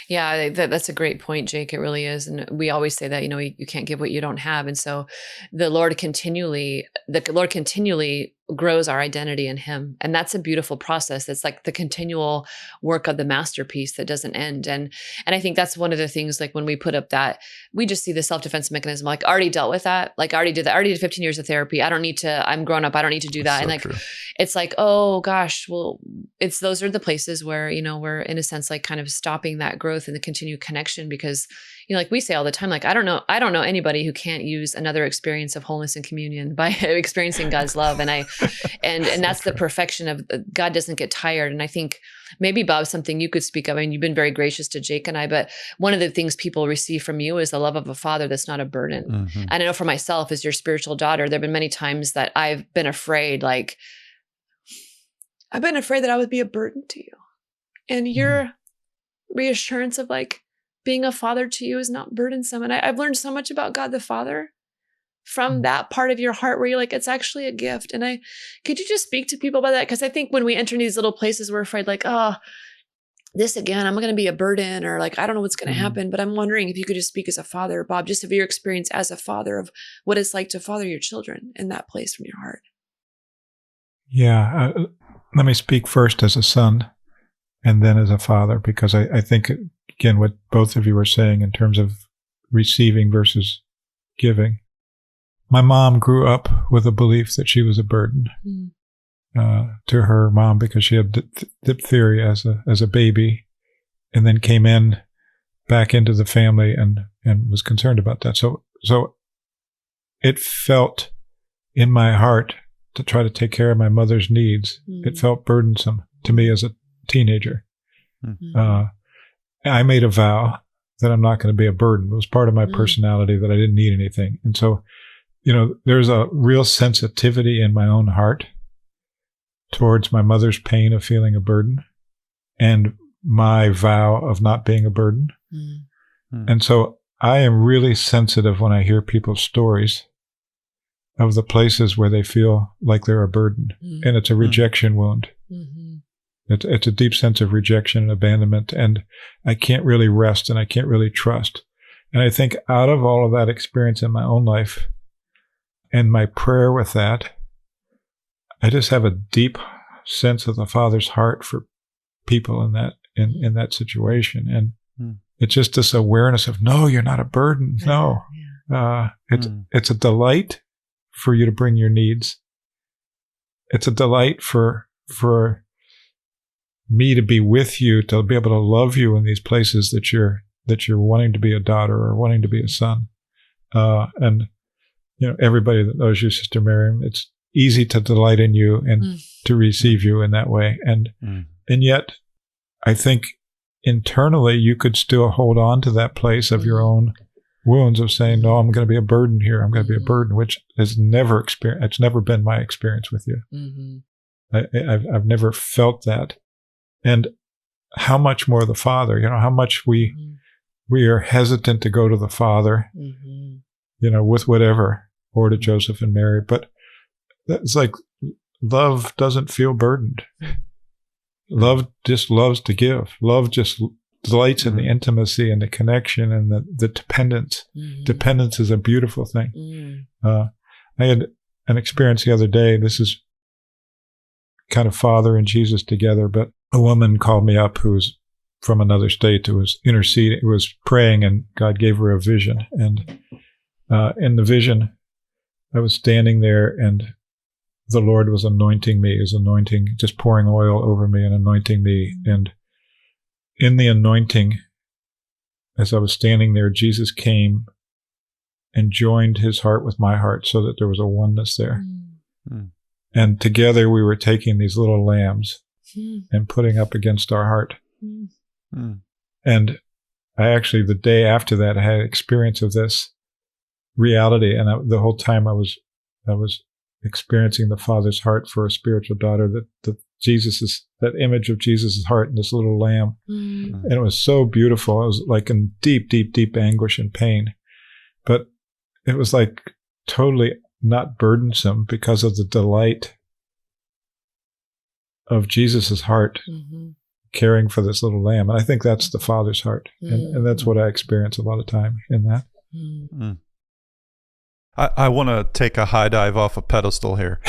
Yeah, that's a great point, Jake. It really is. And we always say that, you can't give what you don't have. And so the Lord continually grows our identity in him. And that's a beautiful process. It's like the continual work of the masterpiece that doesn't end. And I think that's one of the things, like when we put up that, we just see the self-defense mechanism, like I already dealt with that. Like I already did that. I already did 15 years of therapy. I don't need to, I'm grown up. I don't need to do that. That's and so like, true. It's like, oh gosh, well, those are the places where, we're in a sense, like kind of stopping that growth and the continued connection, because like we say all the time, like, I don't know anybody who can't use another experience of wholeness and communion by experiencing God's love. And that's the perfection of God doesn't get tired. And I think maybe, Bob, something you could speak of. I mean, you've been very gracious to Jake and I, but one of the things people receive from you is the love of a father that's not a burden. And I know for myself, as your spiritual daughter, there've been many times that I've been afraid, that I would be a burden to you. And your reassurance of like, being a father to you is not burdensome. And I've learned so much about God the Father from that part of your heart where you're like, it's actually a gift. And could you just speak to people about that? Because I think when we enter these little places, we're afraid like, oh, this again, I'm going to be a burden, or like, I don't know what's going to happen. But I'm wondering if you could just speak as a father, Bob, just of your experience as a father of what it's like to father your children in that place from your heart. Yeah. Let me speak first as a son and then as a father, because I think, again, what both of you were saying in terms of receiving versus giving. My mom grew up with a belief that she was a burden to her mom because she had diphtheria as a baby, and then came back into the family and was concerned about that. So it felt in my heart to try to take care of my mother's needs. It felt burdensome to me as a teenager. I made a vow that I'm not going to be a burden. It was part of my personality that I didn't need anything. And so, there's a real sensitivity in my own heart towards my mother's pain of feeling a burden and my vow of not being a burden. And so I am really sensitive when I hear people's stories of the places where they feel like they're a burden. And it's a rejection wound. It's a deep sense of rejection and abandonment, and I can't really rest and I can't really trust. And I think out of all of that experience in my own life and my prayer with that, I just have a deep sense of the Father's heart for people in that situation. And it's just this awareness of, no, you're not a burden. No, it's a delight for you to bring your needs. It's a delight for me to be with you, to be able to love you in these places that you're wanting to be a daughter or wanting to be a son. And everybody that knows you, Sister Miriam, it's easy to delight in you and to receive you in that way. And yet, I think internally you could still hold on to that place of your own wounds of saying, no, I'm going to be a burden here. I'm going to be a burden, which it's never been my experience with you. I've never felt that. And how much more the Father, how much we are hesitant to go to the Father, with whatever, or to Joseph and Mary. But it's like love doesn't feel burdened. Love just loves to give. Love just delights in the intimacy and the connection and the dependence. Dependence is a beautiful thing. I had an experience the other day. This is kind of Father and Jesus together, but a woman called me up who was from another state, who was interceding, who was praying, and God gave her a vision. And in the vision, I was standing there, and the Lord was anointing me, just pouring oil over me and anointing me. And in the anointing, as I was standing there, Jesus came and joined his heart with my heart so that there was a oneness there. And together we were taking these little lambs and putting up against our heart. And I actually, the day after that, I had an experience of this reality. And the whole time I was experiencing the Father's heart for a spiritual daughter, that that image of Jesus' heart in this little lamb. And it was so beautiful. I was like in deep, deep, deep anguish and pain. But it was like totally not burdensome because of the delight of Jesus' heart caring for this little lamb. And I think that's the Father's heart. And that's what I experience a lot of time in that. I want to take a high dive off a pedestal here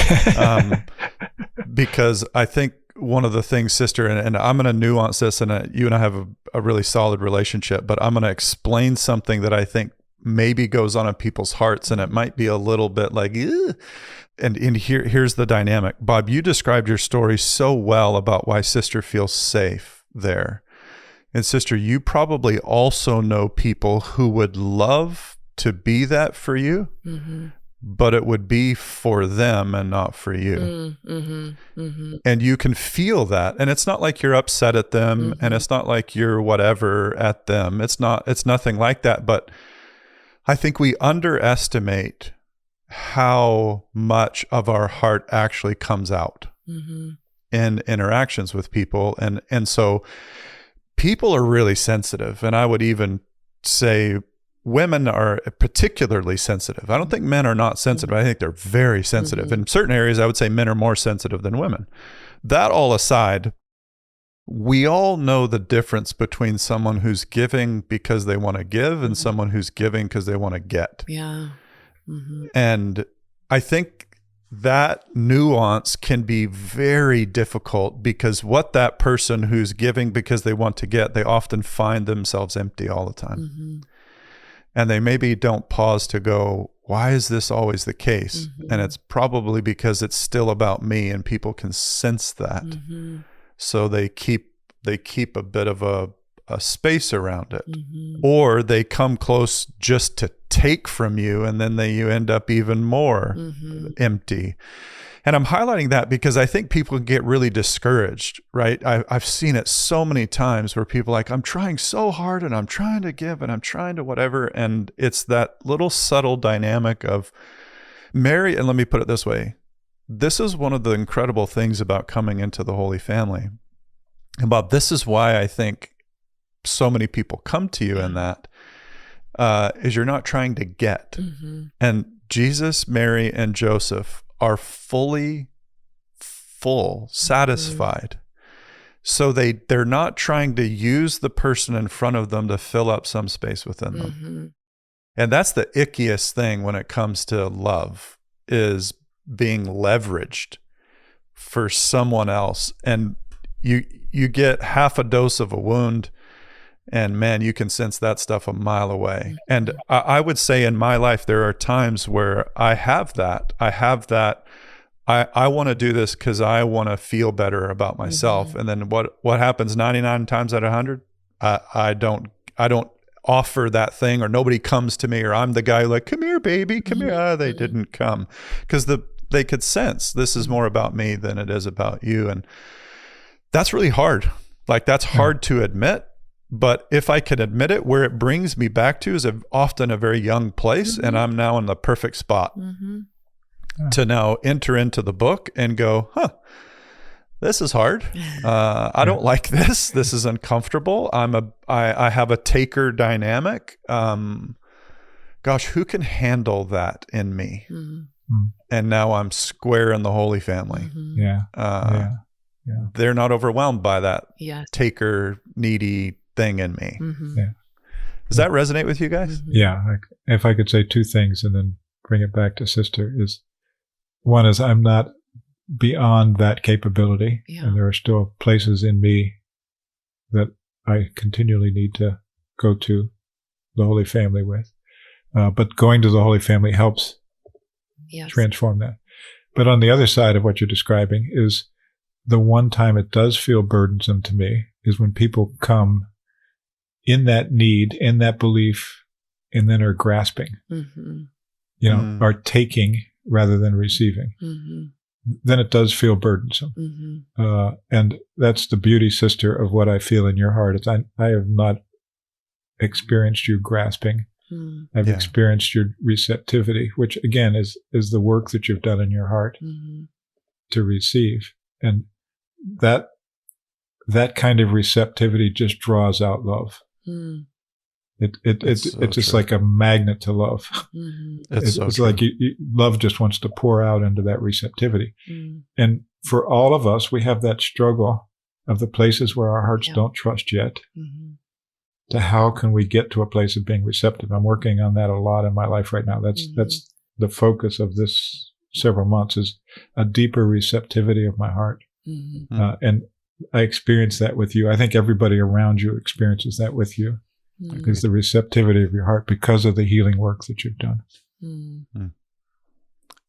because I think one of the things, sister, and I'm going to nuance this, and you and I have a really solid relationship, but I'm going to explain something that I think maybe goes on in people's hearts, and it might be a little bit like, ugh. And here's the dynamic. Bob, you described your story so well about why sister feels safe there. And sister, you probably also know people who would love to be that for you, but it would be for them and not for you. And you can feel that. And it's not like you're upset at them, and it's not like you're whatever at them. It's nothing like that. But I think we underestimate how much of our heart actually comes out in interactions with people. And so people are really sensitive. And I would even say women are particularly sensitive. I don't think men are not sensitive. I think they're very sensitive. In certain areas, I would say men are more sensitive than women. That all aside, we all know the difference between someone who's giving because they want to give and someone who's giving because they want to get. Yeah. And I think that nuance can be very difficult because what that person who's giving because they want to get, they often find themselves empty all the time. And they maybe don't pause to go, why is this always the case? And it's probably because it's still about me, and people can sense that. So they keep a bit of a space around it, or they come close just to take from you, and then you end up even more empty. And I'm highlighting that because I think people get really discouraged, right? I've seen it so many times where people are like, I'm trying so hard and I'm trying to give and I'm trying to whatever. And it's that little subtle dynamic of Mary. And let me put it this way. This is one of the incredible things about coming into the Holy Family. And Bob, this is why I think so many people come to you in that, is you're not trying to get. And Jesus, Mary, and Joseph are fully satisfied. So they're not trying to use the person in front of them to fill up some space within them. And that's the ickiest thing when it comes to love, is being leveraged for someone else. And you get half a dose of a wound, and man, you can sense that stuff a mile away. And I would say in my life, there are times where I have that. I want to do this because I want to feel better about myself. And then what happens 99 times out of 100? I don't offer that thing, or nobody comes to me, or I'm the guy who like, come here, baby, come here. They didn't come because they could sense this is more about me than it is about you. And that's really hard. Like, that's hard to admit. But if I can admit it, where it brings me back to is often a very young place, and I'm now in the perfect spot to now enter into the book and go, this is hard. I don't like this. This is uncomfortable. I have a taker dynamic. Gosh, who can handle that in me? and now I'm square in the Holy Family. Yeah. They're not overwhelmed by that Yes. taker, needy thing in me. Yeah. Does that resonate with you guys? Yeah. If I could say two things and then bring it back to sister, is one is I'm not beyond that capability. Yeah. And there are still places in me that I continually need to go to the Holy Family with. But going to the Holy Family helps transform that. But on the other side of what you're describing is the one time it does feel burdensome to me is when people come in that need, in that belief, and then are grasping, are taking rather than receiving. Then it does feel burdensome. And that's the beauty, sister, of what I feel in your heart. It's I have not experienced you grasping. I've experienced your receptivity, which again is the work that you've done in your heart to receive. And that kind of receptivity just draws out love. It's just like a magnet to love. It's like love just wants to pour out into that receptivity. And for all of us, we have that struggle of the places where our hearts don't trust yet. To how can we get to a place of being receptive? I'm working on that a lot in my life right now. That's the focus of this several months, is a deeper receptivity of my heart. And I experience that with you. I think everybody around you experiences that with you. Is the receptivity of your heart because of the healing work that you've done.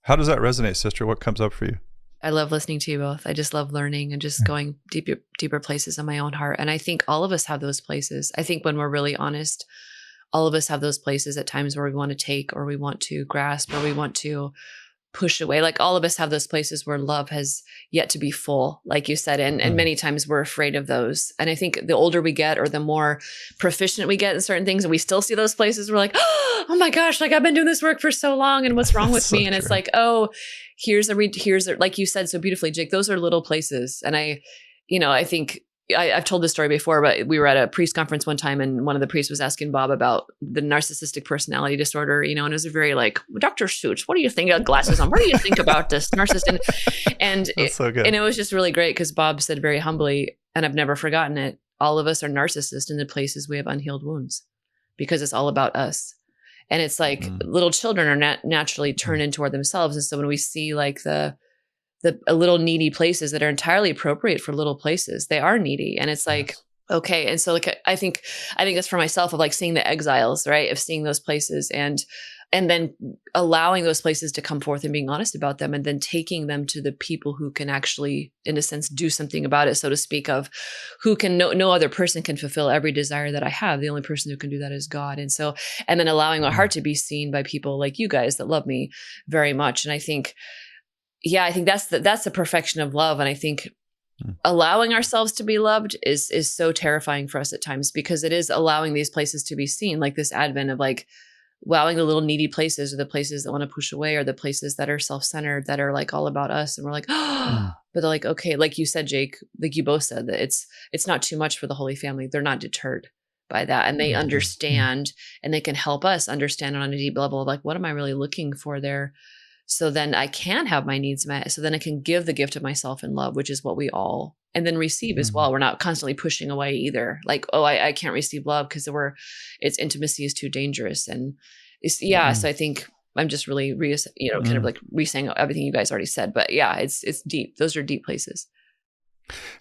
How does that resonate, sister? What comes up for you? I love listening to you both. I just love learning and just going deeper places in my own heart. And I think all of us have those places. I think when we're really honest, all of us have those places at times where we want to take, or we want to grasp, or we want to push away. Like all of us have those places where love has yet to be full, like you said. And many times we're afraid of those. And I think the older we get, or the more proficient we get in certain things, and we still see those places, we're like, oh my gosh, like I've been doing this work for so long, and what's wrong with me? And it's like, oh, here's like you said so beautifully, Jake, those are little places. And I think I've told this story before, but we were at a priest conference one time, and one of the priests was asking Bob about the narcissistic personality disorder, and it was very like, Dr. Suits, what do you think? Glasses on. What do you think about this narcissist? And so good. And it was just really great because Bob said very humbly, and I've never forgotten it, all of us are narcissists in the places we have unhealed wounds, because it's all about us. And it's like little children are naturally turned in toward themselves. And so when we see like the little needy places that are entirely appropriate for little places, they are needy. And it's like, okay. And so like, I think that's for myself, of like seeing the exiles, right? Of seeing those places and then allowing those places to come forth and being honest about them, and then taking them to the people who can actually, in a sense, do something about it, so to speak, of who can, no other person can fulfill every desire that I have. The only person who can do that is God. And so, and then allowing my heart to be seen by people like you guys that love me very much. And I think, I think that's the perfection of love. And I think allowing ourselves to be loved is so terrifying for us at times, because it is allowing these places to be seen, like this advent of like allowing the little needy places, or the places that want to push away, or the places that are self-centered, that are like all about us. And we're like, but they're like, okay, like you said, Jake, like you both said, that it's not too much for the Holy Family. They're not deterred by that. And they understand, and they can help us understand on a deep level of like, what am I really looking for there? So then I can have my needs met. So then I can give the gift of myself in love, which is what we all, and then receive as well. We're not constantly pushing away either. Like, oh, I can't receive love because its intimacy is too dangerous. And so I think I'm just really, kind of like re-saying everything you guys already said. But yeah, it's deep. Those are deep places.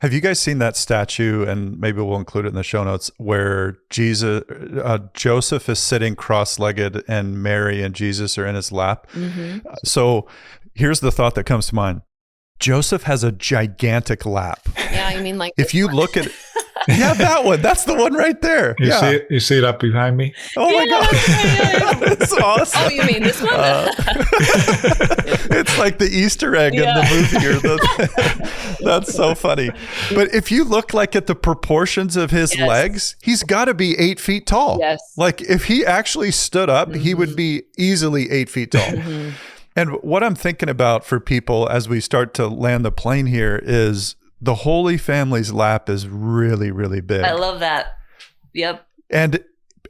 Have you guys seen that statue, and maybe we'll include it in the show notes, where Joseph is sitting cross-legged and Mary and Jesus are in his lap? So here's the thought that comes to mind. Joseph has a gigantic lap. Yeah, you mean like if you look at yeah, that one. That's the one right there. You see it up behind me? Oh my God. It's awesome. Oh, you mean this one? It's like the Easter egg in the movie. That's so funny. But if you look like at the proportions of his legs, he's got to be 8 feet tall. Yes. Like if he actually stood up, he would be easily 8 feet tall. And what I'm thinking about for people as we start to land the plane here is the Holy Family's lap is really, really big. I love that. Yep. And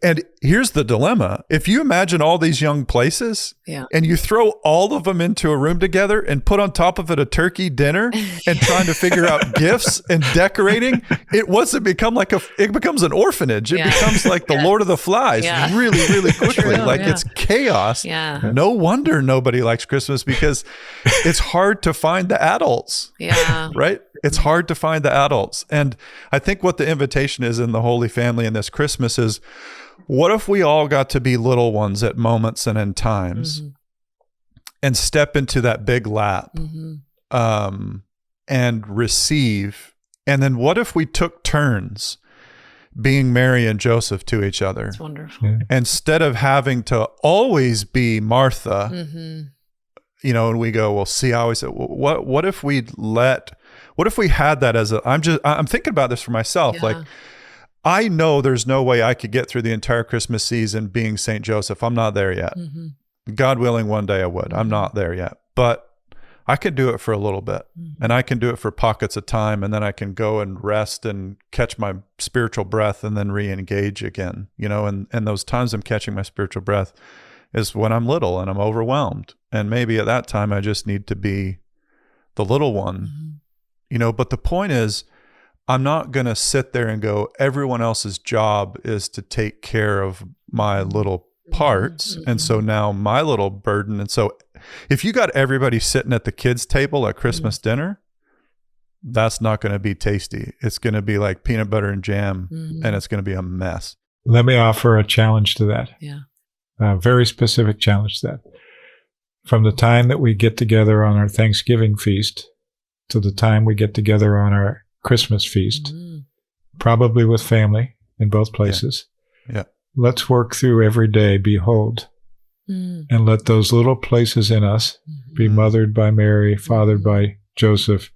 And here's the dilemma. If you imagine all these young places and you throw all of them into a room together and put on top of it a turkey dinner and trying to figure out gifts and decorating, it becomes an orphanage. It becomes like the Lord of the Flies really, really quickly. It's chaos. Yeah. No wonder nobody likes Christmas, because it's hard to find the adults. Yeah. Right? It's hard to find the adults. And I think what the invitation is in the Holy Family in this Christmas is, what if we all got to be little ones at moments and in times and step into that big lap and receive? And then what if we took turns being Mary and Joseph to each other? That's wonderful. Yeah. Instead of having to always be Martha, and we go, well, see, I always say, what if we had that as I'm thinking about this for myself. Like, I know there's no way I could get through the entire Christmas season being St. Joseph. I'm not there yet. God willing, one day I would. I'm not there yet. But I can do it for a little bit. And I can do it for pockets of time. And then I can go and rest and catch my spiritual breath and then re-engage again. And those times I'm catching my spiritual breath is when I'm little and I'm overwhelmed. And maybe at that time I just need to be the little one. But the point is, I'm not going to sit there and go, everyone else's job is to take care of my little parts. And so now my little burden. And so if you got everybody sitting at the kids' table at Christmas dinner, that's not going to be tasty. It's going to be like peanut butter and jam, and it's going to be a mess. Let me offer a challenge to that. Yeah. A very specific challenge to that. From the time that we get together on our Thanksgiving feast to the time we get together on our Christmas feast, probably with family in both places. Yeah. Let's work through every day, behold, and let those little places in us be mothered by Mary, fathered by Joseph,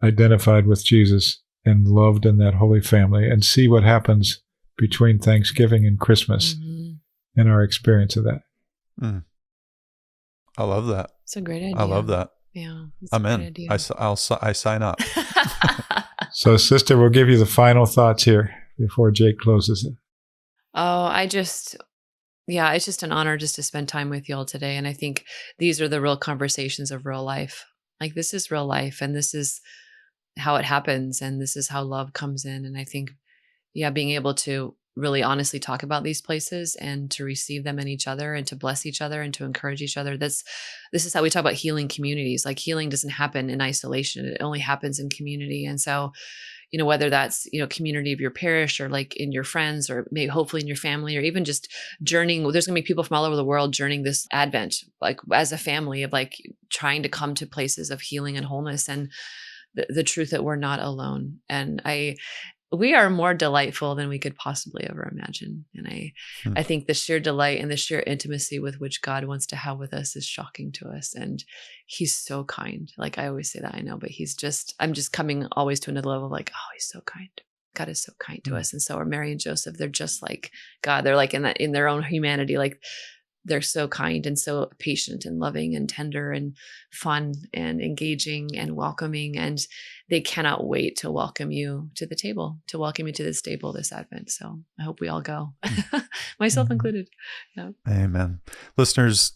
identified with Jesus, and loved in that Holy Family, and see what happens between Thanksgiving and Christmas in our experience of that. I love that. It's a great idea. I love that. Yeah. I'm in. I sign up. So, sister, we'll give you the final thoughts here before Jake closes it. Oh, it's just an honor just to spend time with you all today. And I think these are the real conversations of real life. Like, this is real life, and this is how it happens, and this is how love comes in. And I think, being able to really honestly talk about these places and to receive them in each other and to bless each other and to encourage each other. This is how we talk about healing communities. Like, healing doesn't happen in isolation. It only happens in community. And so, whether that's, community of your parish or like in your friends or maybe hopefully in your family or even just journeying, there's going to be people from all over the world journeying this Advent, like as a family of like trying to come to places of healing and wholeness and the truth that we're not alone. And we are more delightful than we could possibly ever imagine. And I think the sheer delight and the sheer intimacy with which God wants to have with us is shocking to us. And he's so kind. Like, I always say that, I know, but I'm just coming always to another level of like, oh, he's so kind. God is so kind to us. And so are Mary and Joseph. They're just like God. They're like in their own humanity, like they're so kind and so patient and loving and tender and fun and engaging and welcoming. And they cannot wait to welcome you to the table, to welcome you to this table this Advent. So I hope we all go, myself included. Yeah. Amen. Listeners,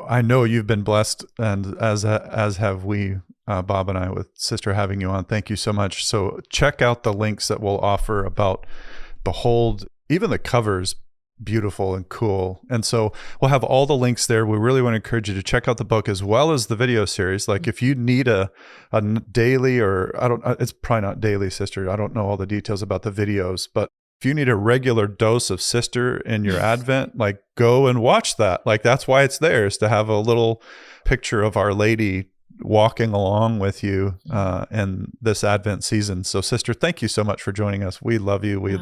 I know you've been blessed, and as have we, Bob and I, with Sister having you on. Thank you so much. So check out the links that we'll offer about Behold, even the covers, beautiful and cool. And so we'll have all the links there. We really want to encourage you to check out the book as well as the video series. Like, if you need a daily, or it's probably not daily, sister. I don't know all the details about the videos, but if you need a regular dose of sister in your Advent, like, go and watch that. Like, that's why it's there, is to have a little picture of Our Lady walking along with you in this Advent season. So, sister, thank you so much for joining us. We love you. We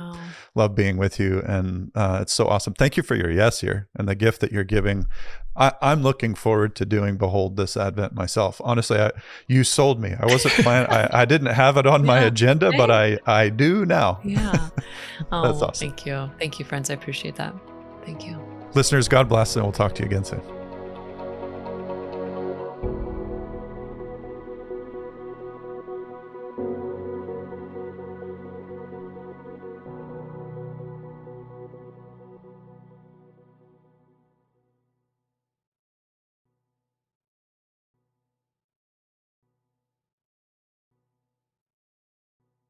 love being with you. And it's so awesome. Thank you for your yes here and the gift that you're giving. I'm looking forward to doing Behold this Advent myself. Honestly, you sold me. I wasn't planning. I didn't have it on my agenda, but I do now. Yeah. Oh, that's awesome. Thank you. Thank you, friends. I appreciate that. Thank you. Listeners, God bless, and we'll talk to you again soon.